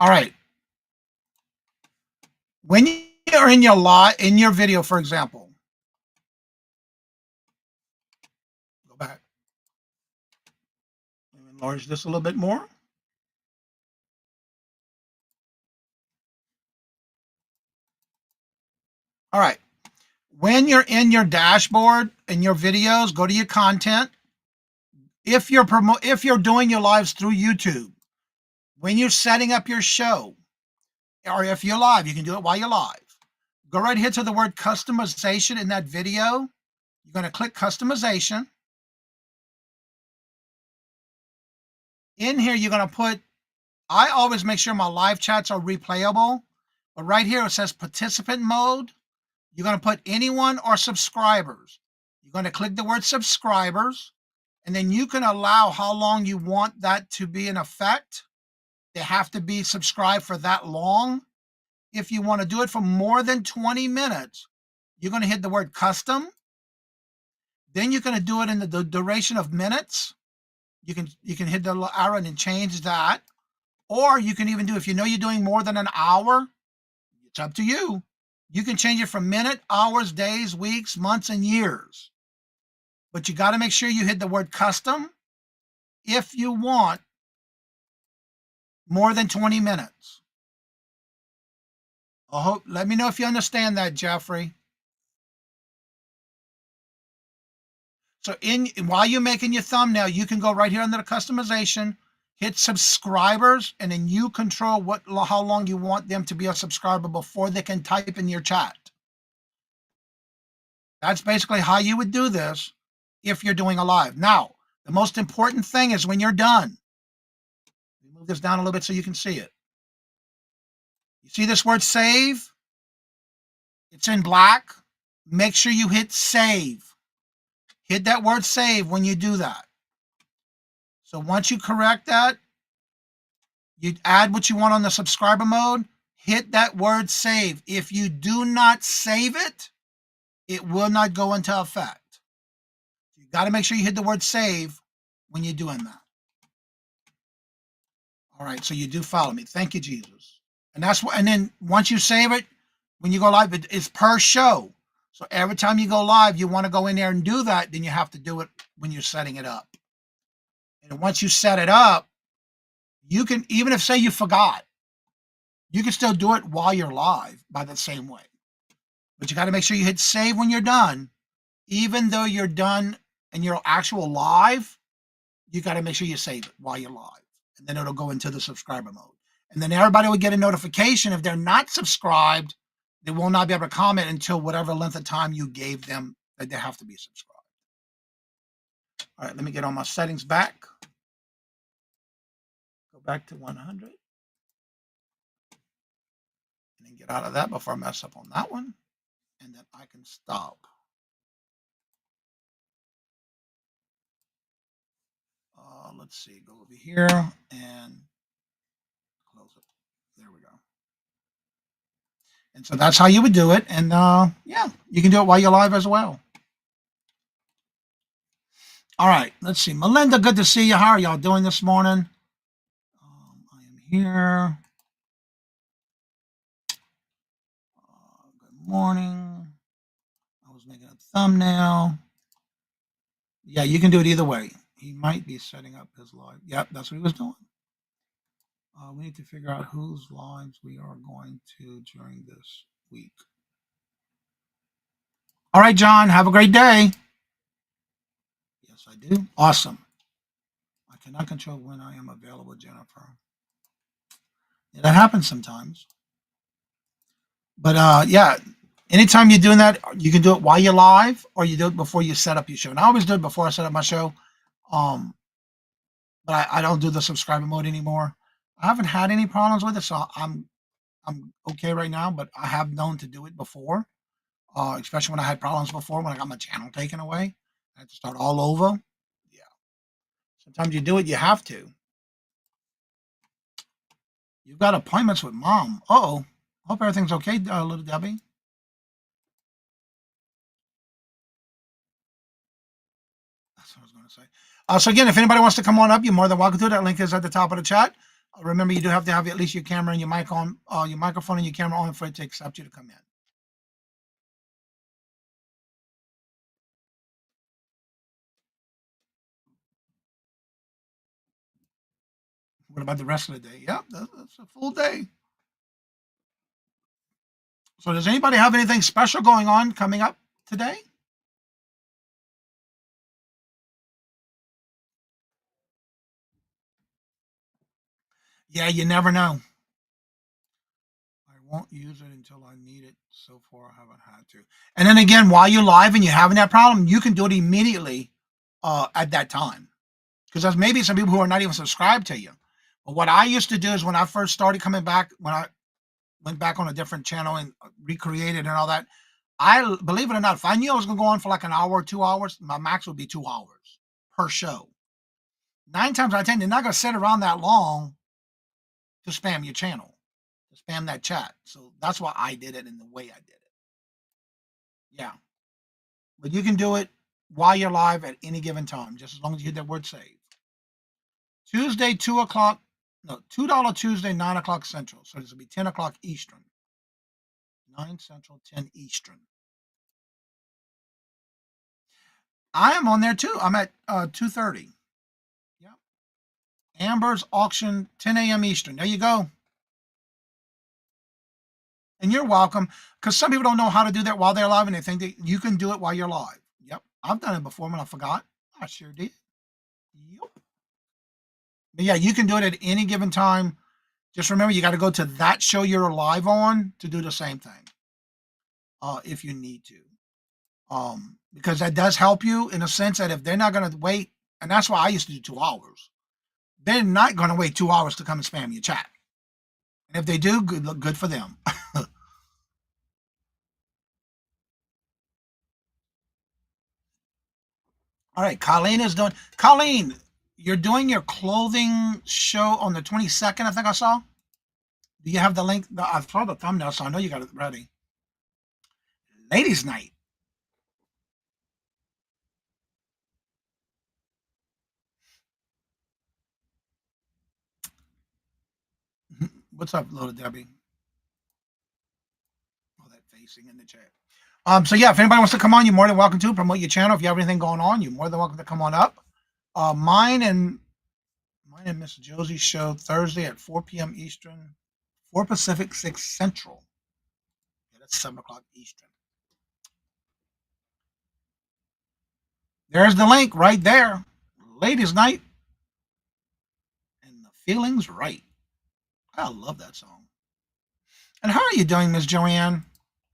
All right. When you're in your video, for example, go back. Enlarge this a little bit more. All right. When you're in your dashboard in your videos, go to your content. If you're doing your lives through YouTube, when you're setting up your show, or if you're live, you can do it while you're live. Go right here to the word customization in that video. You're going to click customization. In here, you're going to put, I always make sure my live chats are replayable, but right here it says participant mode. You're going to put anyone or subscribers. You're going to click the word subscribers, and then you can allow how long you want that to be in effect. They have to be subscribed for that long. If you want to do it for more than 20 minutes, you're going to hit the word custom. Then you're going to do it in the duration of minutes. You can hit the arrow and change that. Or you can even do, if you know you're doing more than an hour, it's up to you. You can change it from minute, hours, days, weeks, months, and years. But you got to make sure you hit the word custom if you want more than 20 minutes. Let me know if you understand that, Jeffrey. So while you're making your thumbnail, you can go right here under the customization, hit subscribers, and then you control how long you want them to be a subscriber before they can type in your chat. That's basically how you would do this if you're doing a live. Now, the most important thing is when you're done, move this down a little bit so you can see it. You see this word save? It's in black. Make sure you hit save. Hit that word save when you do that. So once you correct that, you add what you want on the subscriber mode, hit that word save. If you do not save it, it will not go into effect. You got to make sure you hit the word save when you're doing that. All right, so you do follow me. Thank you, Jesus. And then once you save it, when you go live, it's per show. So every time you go live, you want to go in there and do that, then you have to do it when you're setting it up. And once you set it up, you can, even if say you forgot, you can still do it while you're live by the same way. But you got to make sure you hit save when you're done. Even though you're done and you're actual live, you got to make sure you save it while you're live. And then it'll go into the subscriber mode. And then everybody will get a notification. If they're not subscribed, they will not be able to comment until whatever length of time you gave them that they have to be subscribed. All right, let me get all my settings back. Go back to 100. And then get out of that before I mess up on that one. And then I can stop. Let's see, go over here and close it. There we go. And so that's how you would do it. And yeah, you can do it while you're live as well. All right, let's see. Melinda, good to see you. How are y'all doing this morning? I am here. Good morning. I was was making a thumbnail. Yeah, you can do it either way. He might be setting up his live. Yep, that's what he was doing. We need to figure out whose lives we are going to during this week. All right, John, have a great day. Yes, I do. Awesome. I cannot control when I am available, Jennifer. Yeah, that happens sometimes. But yeah, anytime you're doing that, you can do it while you're live or you do it before you set up your show. And I always do it before I set up my show. Um, but I don't do the subscriber mode anymore. I haven't had any problems with it, so I'm okay right now. But I have known to do it before, especially when I had problems before when I got my channel taken away. I had to start all over. Yeah, sometimes you do it, you have to. You've got appointments with mom. Uh-oh. Hope everything's okay, little Debbie. That's what I was going to say. So again, if anybody wants to come on up, you're more than welcome to. That link is at the top of the chat. Remember, you do have to have at least your camera and your mic on, your microphone and your camera on for it to accept you to come in. What about the rest of the day? Yep, that's a full day. So does anybody have anything special going on coming up today? Yeah, you never know. I won't use it until I need it. So far, I haven't had to. And then again, while you're live and you're having that problem, you can do it immediately at that time. Because there's maybe some people who are not even subscribed to you. But what I used to do is when I first started coming back, when I went back on a different channel and recreated and all that, I believe it or not, if I knew I was going to go on for like an hour or 2 hours, my max would be 2 hours per show. 9 times out of 10, you're not going to sit around that long to spam your channel, to spam that chat. So that's why I did it in the way I did it. Yeah. But you can do it while you're live at any given time, just as long as you hit that word save. Tuesday, 2 o'clock. No, $2 Tuesday, 9 o'clock Central. So this will be 10 o'clock Eastern. 9 Central, 10 Eastern. I am on there too. I'm at 2:30. Yeah. Amber's auction, 10 a.m. Eastern. There you go. And you're welcome, because some people don't know how to do that while they're live, and they think that you can do it while you're live. Yep. I've done it before when I forgot. I sure did. Yep. But yeah, you can do it at any given time. Just remember, you got to go to that show you're live on to do the same thing, if you need to. Because that does help you in a sense that if they're not going to wait, and that's why I used to do 2 hours, they're not going to wait 2 hours to come and spam your chat. And if they do, good for them. All right, Colleen is doing. Colleen, you're doing your clothing show on the 22nd, I think I saw. Do you have the link? I saw the thumbnail, so I know you got it ready. Ladies' night. What's up, little Debbie? Oh, that facing in the chat. So yeah, if anybody wants to come on, you're more than welcome to promote your channel. If you have anything going on, you're more than welcome to come on up. Mine and Miss Josie's show Thursday at 4 p.m. Eastern, 4 Pacific, 6 Central. Yeah, that's 7 o'clock Eastern. There's the link right there. Ladies' night. And the feeling's right. I love that song. And how are you doing, Miss Joanne?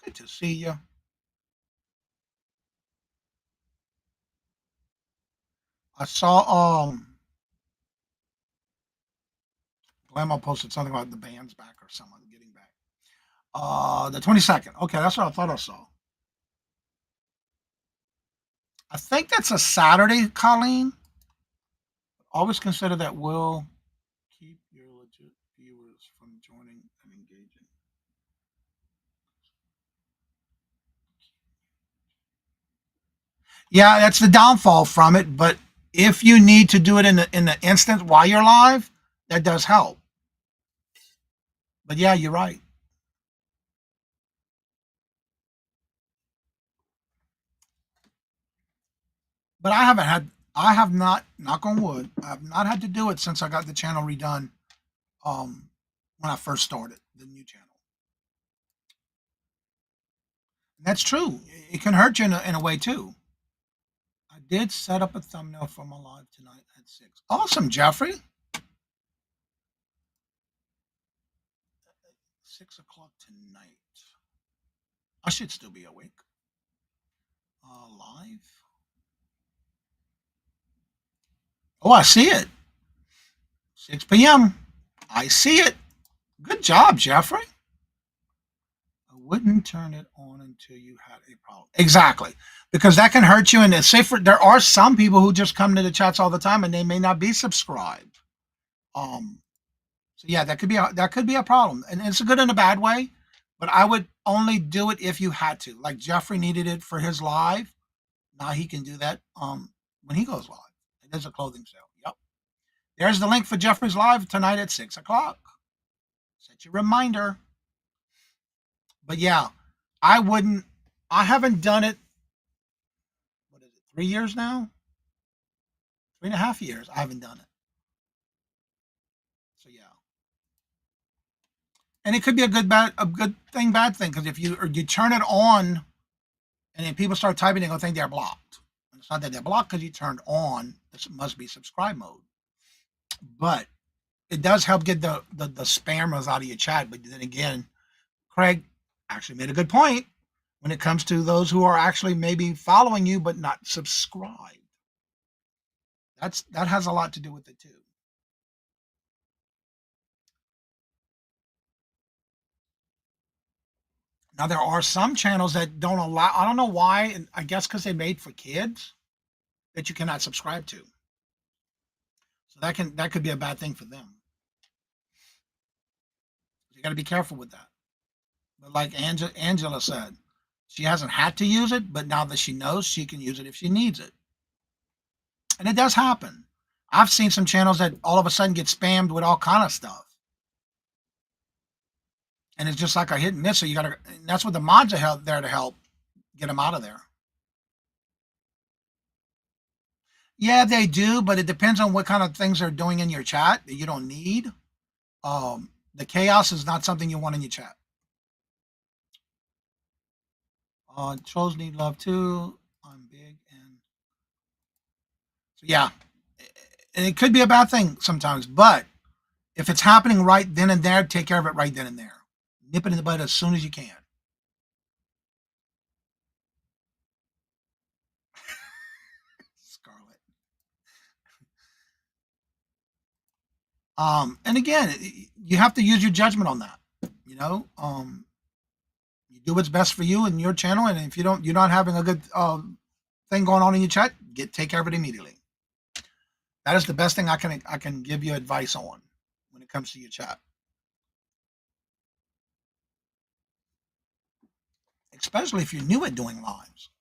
Good to see you. I saw Grandma posted something about the band's back or someone getting back. The 22nd. Okay, that's what I thought I saw. I think that's a Saturday, Colleen. Always consider that will keep your legit viewers from joining and engaging. Yeah, that's the downfall from it. But if you need to do it in the instant while you're live, that does help. But yeah, you're right. But I have not, knock on wood, I have not had to do it since I got the channel redone. Um, when I first started the new channel. And that's true. It can hurt you in a way too. I did set up a thumbnail for my live tonight at 6. Awesome, Jeffrey. 6 o'clock tonight. I should still be awake. Live. Oh, I see it. 6 p.m. I see it. Good job, Jeffrey. I wouldn't turn it on until you had a problem. Exactly. Because that can hurt you. And say there are some people who just come to the chats all the time and they may not be subscribed. So yeah, that could be a problem. And it's a good and a bad way. But I would only do it if you had to. Like Jeffrey needed it for his live. Now he can do that when he goes live. There's a clothing sale. Yep. There's the link for Jeffrey's live tonight at 6 o'clock. Set your reminder. But yeah, I haven't done it, what is it, 3 years now? 3.5 years. I haven't done it. So yeah. And it could be a good thing, bad thing, because if you turn it on and then people start typing, they're gonna think they're blocked. And it's not that they're blocked because you turned on. This must be subscribe mode. But it does help get the spammers out of your chat. But then again, Craig actually made a good point when it comes to those who are actually maybe following you but not subscribed. That has a lot to do with it too. Now there are some channels that don't allow. I don't know why. And I guess because they made for kids that you cannot subscribe to. So that could be a bad thing for them. You got to be careful with that. But like Angela said, she hasn't had to use it, but now that she knows, she can use it if she needs it. And it does happen. I've seen some channels that all of a sudden get spammed with all kind of stuff. And it's just like a hit and miss. So that's what the mods are there to help get them out of there. Yeah, they do, but it depends on what kind of things they're doing in your chat that you don't need. The chaos is not something you want in your chat. Trolls need love too. I'm big and so yeah, and it could be a bad thing sometimes. But if it's happening right then and there, take care of it right then and there. Nip it in the bud as soon as you can. Scarlet. And again, you have to use your judgment on that. You know, you do what's best for you and your channel. And if you're not having a good thing going on in your chat, take care of it immediately. That is the best thing I can give you advice on when it comes to your chat. Especially if you're new at doing lives.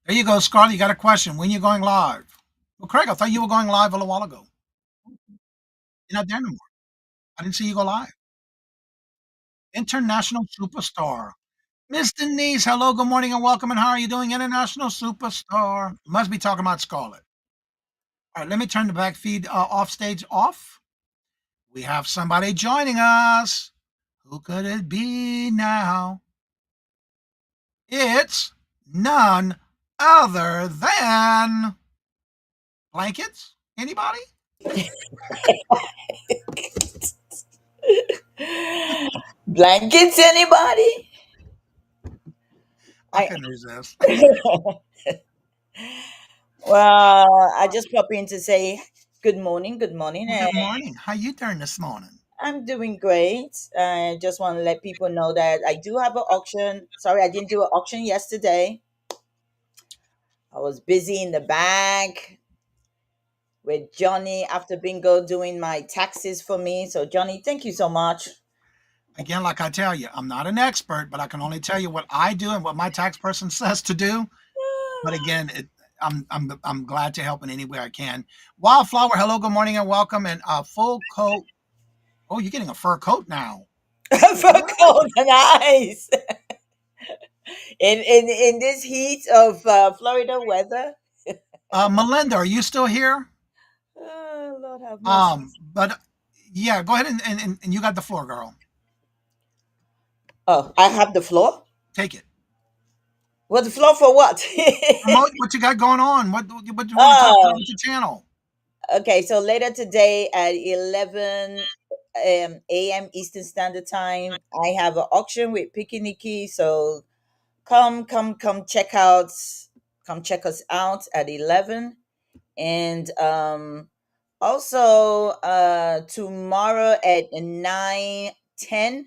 There you go, Scarlett. You got a question. When you going live? Well, Craig, I thought you were going live a little while ago. You're not there anymore. I didn't see you go live. International superstar. Miss Denise, hello, good morning, and welcome. And how are you doing, international superstar? Must be talking about Scarlett. All right, let me turn the back feed off stage off. We have somebody joining us. Who could it be now? It's none other than blankets. Anybody? Blankets, anybody? I couldn't resist. Well, I just pop in to say good morning, good morning. Well, good morning. How you doing this morning? I'm doing great. I just want to let people know that I do have an auction. Sorry, I didn't do an auction yesterday. I was busy in the bank with Johnny after bingo doing my taxes for me. So, Johnny, thank you so much. Again, like I tell you, I'm not an expert, but I can only tell you what I do and what my tax person says to do. But again, I'm glad to help in any way I can. Wildflower, hello, good morning, and welcome. And full coat. Oh, you're getting a fur coat now. For cold and ice. in this heat of Florida weather. Melinda, are you still here? Oh, Lord have mercy. But yeah, go ahead and you got the floor, girl. Oh, I have the floor. Take it. Well, the floor for what? Promote what you got going on. What you want to talk about Oh, with your channel? okay. So later today at 11 a.m. Eastern Standard Time, I have an auction with Picky Nicky. So come come check us out at 11. And also tomorrow at 9:10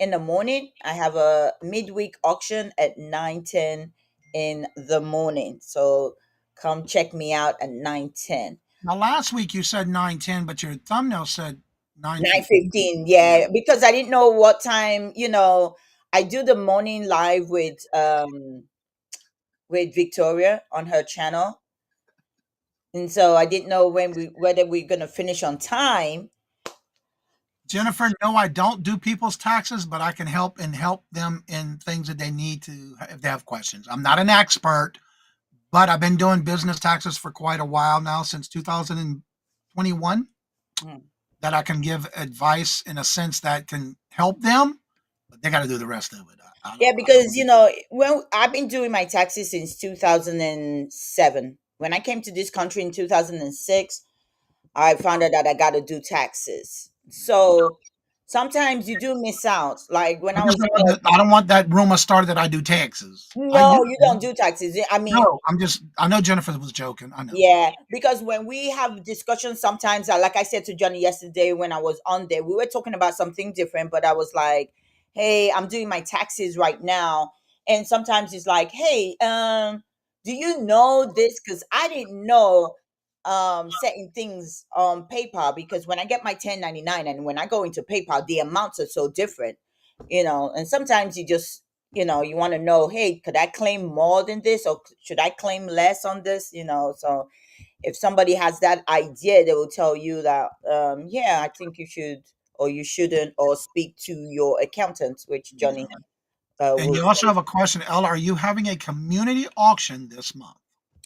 in the morning, I have a midweek auction at 9:10 in the morning. So come check me out at 9:10. Now, last week you said 9:10, but your thumbnail said 9:15. 9:15, Yeah. yeah, because I didn't know what time, I do the morning live with Victoria on her channel. And so I didn't know whether we're gonna finish on time. Jennifer, no, I don't do people's taxes, but I can help them in things that they need to if they have questions. I'm not an expert, but I've been doing business taxes for quite a while now, since 2021, Mm. that I can give advice in a sense that can help them, but they got to do the rest of it. Yeah, because when I've been doing my taxes since 2007. When I came to this country in 2006, I found out that I got to do taxes. So sometimes you do miss out. Like when I I just was don't there, want I don't want that rumor started that I do taxes. I no, used you to. don't do taxes. I mean, No, I know Jennifer was joking. I know. yeah, because when we have discussions sometimes, like I said to Johnny yesterday when I was on there, we were talking about something different, but I was like, hey, I'm doing my taxes right now. And sometimes it's like, hey, do you know this? Because I didn't know certain things on PayPal, because when I get my 1099 and when I go into PayPal, the amounts are so different, and sometimes you just you want to know, hey, could I claim more than this, or should I claim less on this? So if somebody has that idea, they will tell you that, yeah, I think you should, or you shouldn't, or speak to your accountant, which Johnny And will you also tell you. have a question, Ella. Are you having a community auction this month?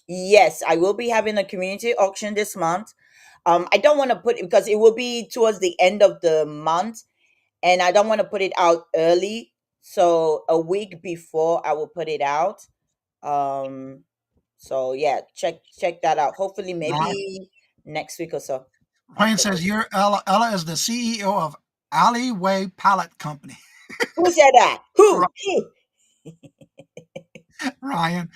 Yes, I will be having a community auction this month. I don't want to put it because it will be towards the end of the month, and I don't want to put it out early. So a week before I will put it out. Um, So yeah, check that out. Hopefully, Right. maybe next week or so. I'll Ryan put it. says you're Ella. Ella is the CEO of Alleyway Pallet Company. Who said that? Who? Ryan,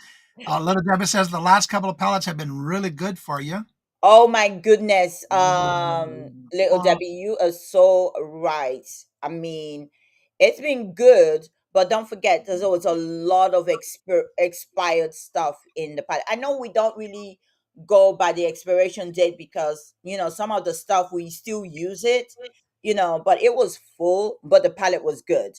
Little Debbie says the last couple of pallets have been really good for you. Oh my goodness. Little Uh, Debbie, you are so right. I mean, it's been good, but don't forget there's always a lot of expired stuff in the pallet. I know we don't really go by the expiration date because, some of the stuff we still use it, but it was full, but the pallet was good.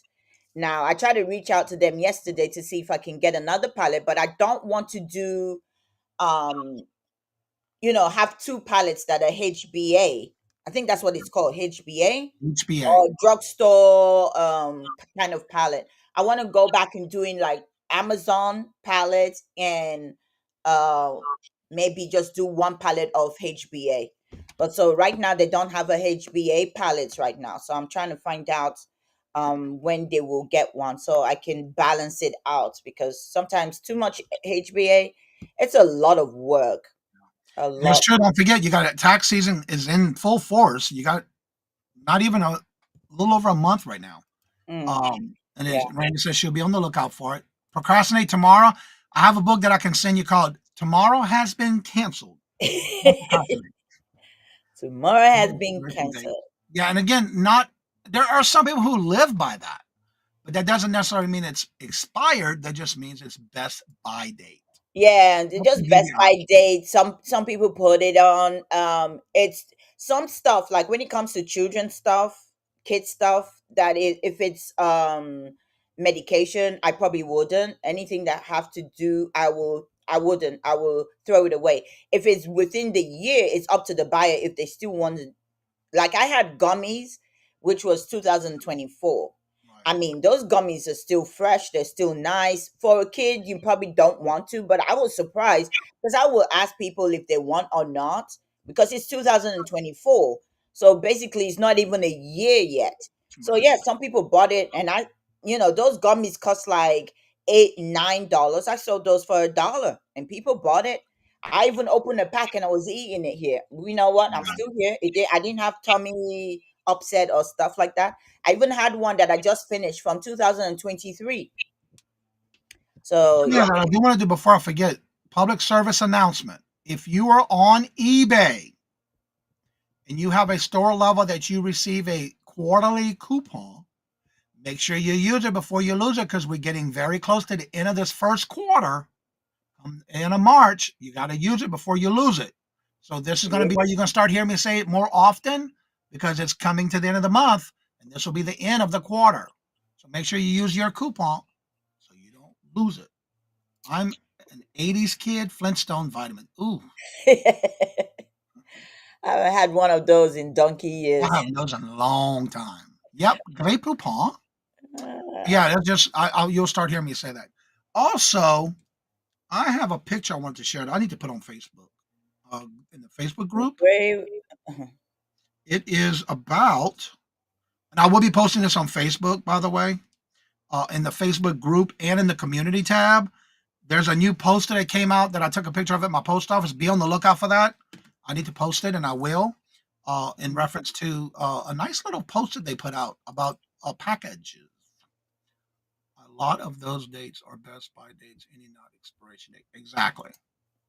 Now, I tried to reach out to them yesterday to see if I can get another pallet, but I don't want to do um have two pallets that are HBA. I think that's what it's called, HBA, HBA. or drugstore kind of pallet. I want to go back and doing like Amazon pallets, and uh maybe just do one pallet of HBA. But so right now they don't have a HBA pallets right now. So I'm trying to find out when they will get one so I can balance it out, because sometimes too much HBA, it's a lot of work. A And it's lot. true. Don't forget, you got it. Tax season is in full force. You got not even a little over a month right now. Mm, And yeah. Randy says she'll be on the lookout for it. Procrastinate tomorrow. I have a book that I can send you called "Tomorrow Has Been Canceled." Don't procrastinate. Tomorrow has been Expiration date. canceled. Yeah, and again, not there are some people who live by that, but that doesn't necessarily mean it's expired. That just means it's best by date. Yeah, and Just to just give Best you Buy options. date. Some people put it on. It's some stuff like when it comes to children stuff, kid stuff. That is, if it's medication, I probably wouldn't. Anything that have to do, I will. I wouldn't. I will throw it away. If it's within the year, it's up to the buyer if they still want it. Like I had gummies, which was 2024. I mean, those gummies are still fresh. They're still nice. For a kid, you probably don't want to, but I was surprised because I will ask people if they want or not because it's 2024. So basically, it's not even a year yet. So Right. yeah, some people bought it, and those gummies cost like $8, $9. I sold those for $1, and people bought it. I even opened a pack and I was eating it here. You know what? I'm still here. I didn't have tummy upset or stuff like that. I even had one that I just finished from 2023. So Yeah, yeah. that I do want to do before I forget. Public service announcement. If you are on eBay and you have a store level that you receive a quarterly coupon, make sure you use it before you lose it because we're getting very close to the end of this first quarter. End of March, you got to use it before you lose it. So this is going to be where you're going to start hearing me say it more often because it's coming to the end of the month and this will be the end of the quarter. So make sure you use your coupon so you don't lose it. I'm an 80s kid, Flintstone vitamin. Ooh, I haven't had one of those in donkey I years. haven't those in a long time. Yep, Grey Poupon. Uh, Yeah, that's just you'll start hearing me say that. Also, I have a picture I wanted to share that I need to put on Facebook. In the Facebook group, Brave. it is about, and I will be posting this on Facebook, by the way, in the Facebook group and in the community tab. There's a new poster that came out that I took a picture of at my post office. Be on the lookout for that. I need to post it, and I will, in reference to a nice little poster they put out about packages. A lot of those dates are best by dates, any not expiration date. Exactly.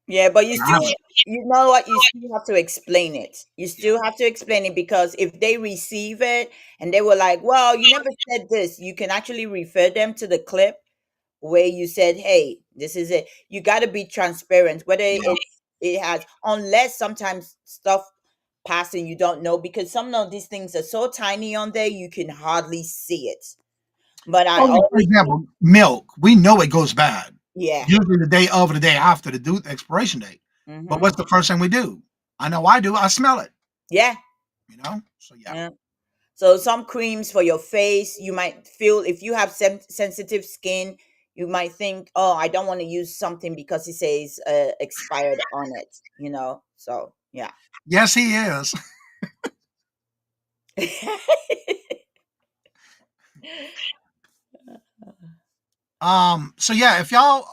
Yeah, but And I have, you know what? You still have to explain it. You yeah. still have to explain it because if they receive it and they were like, well, you never said this, you can actually refer them to the clip where you said, hey, this is it. You got to be transparent, whether Yeah. it has, unless sometimes stuff passing you don't know because some of these things are so tiny on there you can hardly see it. But I Well, like, for always, example, milk. We know it goes bad. yeah, Usually the day of or the day after the due expiration date. But hmm, what's the first thing we do? I know I do. I smell it. yeah, So yeah. yeah. So some creams for your face, you might feel if you have sensitive skin, you might think, "Oh, I don't want to use something because it says expired on it." So, yeah. Yes, he is. So yeah, if y'all,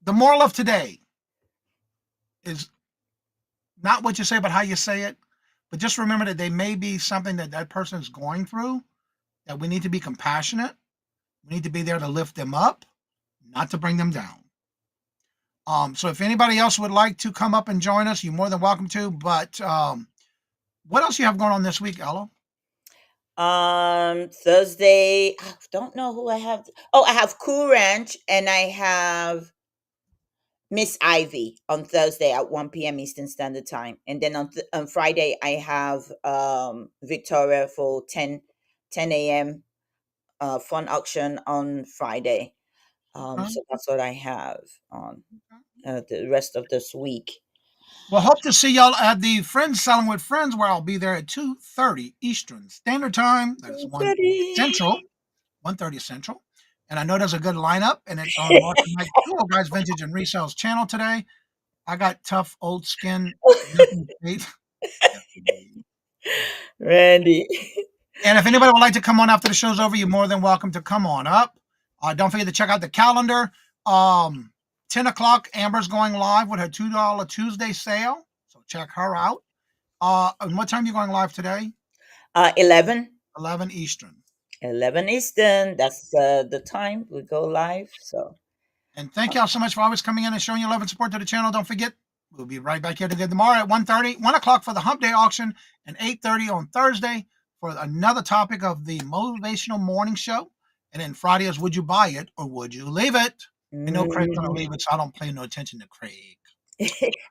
the moral of today is not what you say, but how you say it. But just remember that they may be something that that person is going through. That we need to be compassionate. We need to be there to lift them up, not to bring them down. So if anybody else would like to come up and join us, you're more than welcome to. But what else you have going on this week, Ella? Thursday, I don't know who I have. Oh, I have Cool Ranch and I have Miss Ivy on Thursday at 1 p.m. Eastern Standard Time. And then on Friday, I have Victoria for 10 a.m. Fun auction on Friday. Okay. So that's what I have on the rest of this week. Well, hope to see y'all at the Friends Selling with Friends, where I'll be there at 2:30 Eastern Standard Time. That's 1 Goody. Central, 1:30 Central. And I know there's a good lineup, and it's on Mark and Mike Cool Guys Vintage and Resales channel today. I got tough old skin. Nothing fake. Randy. And if anybody would like to come on after the show's over, you're more than welcome to come on up. Don't forget to check out the calendar. 10 o'clock, Amber's going live with her $2 Tuesday sale. So check her out. And what time are you going live today? 11. 11 Eastern. 11 Eastern. That's the time we go live. So And thank y'all so much for always coming in and showing your love and support to the channel. Don't forget, we'll be right back here again tomorrow at 1 o'clock for the Hump Day auction and 8:30 on Thursday for another topic of the Motivational Morning Show. And then Friday is Would You Buy It or Would You Leave It? I know Craig's going to leave it, so I don't pay no attention to Craig.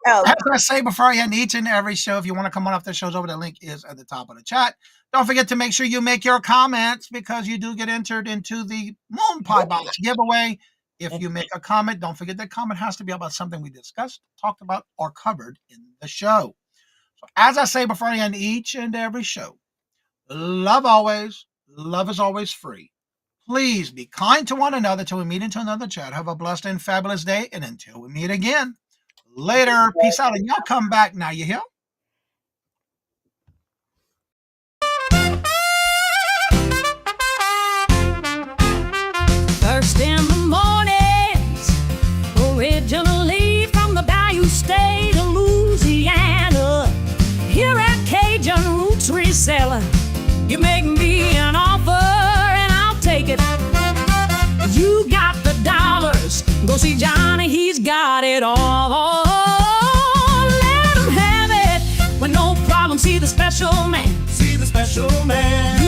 oh, As I say before I end each and every show, if you want to come on off the show's over, the link is at the top of the chat. Don't forget to make sure you make your comments because you do get entered into the Moon Pie Box giveaway. If you make a comment, don't forget that comment has to be about something we discussed, talked about, or covered in the show. So as I say before I end each and every show, love always, Love is always free. Please be kind to one another till we meet into another chat. Have a blessed and fabulous day. And until we meet again, later. Peace out. And y'all come back now. You hear? First in the mornings, originally from the Bayou State of Louisiana. Here at Kajun Roots Reseller, you make me an offer and I'll take it. You got the dollars, go see Johnny, he's got it all. Let him have it with no problem. See the special man. See the special man.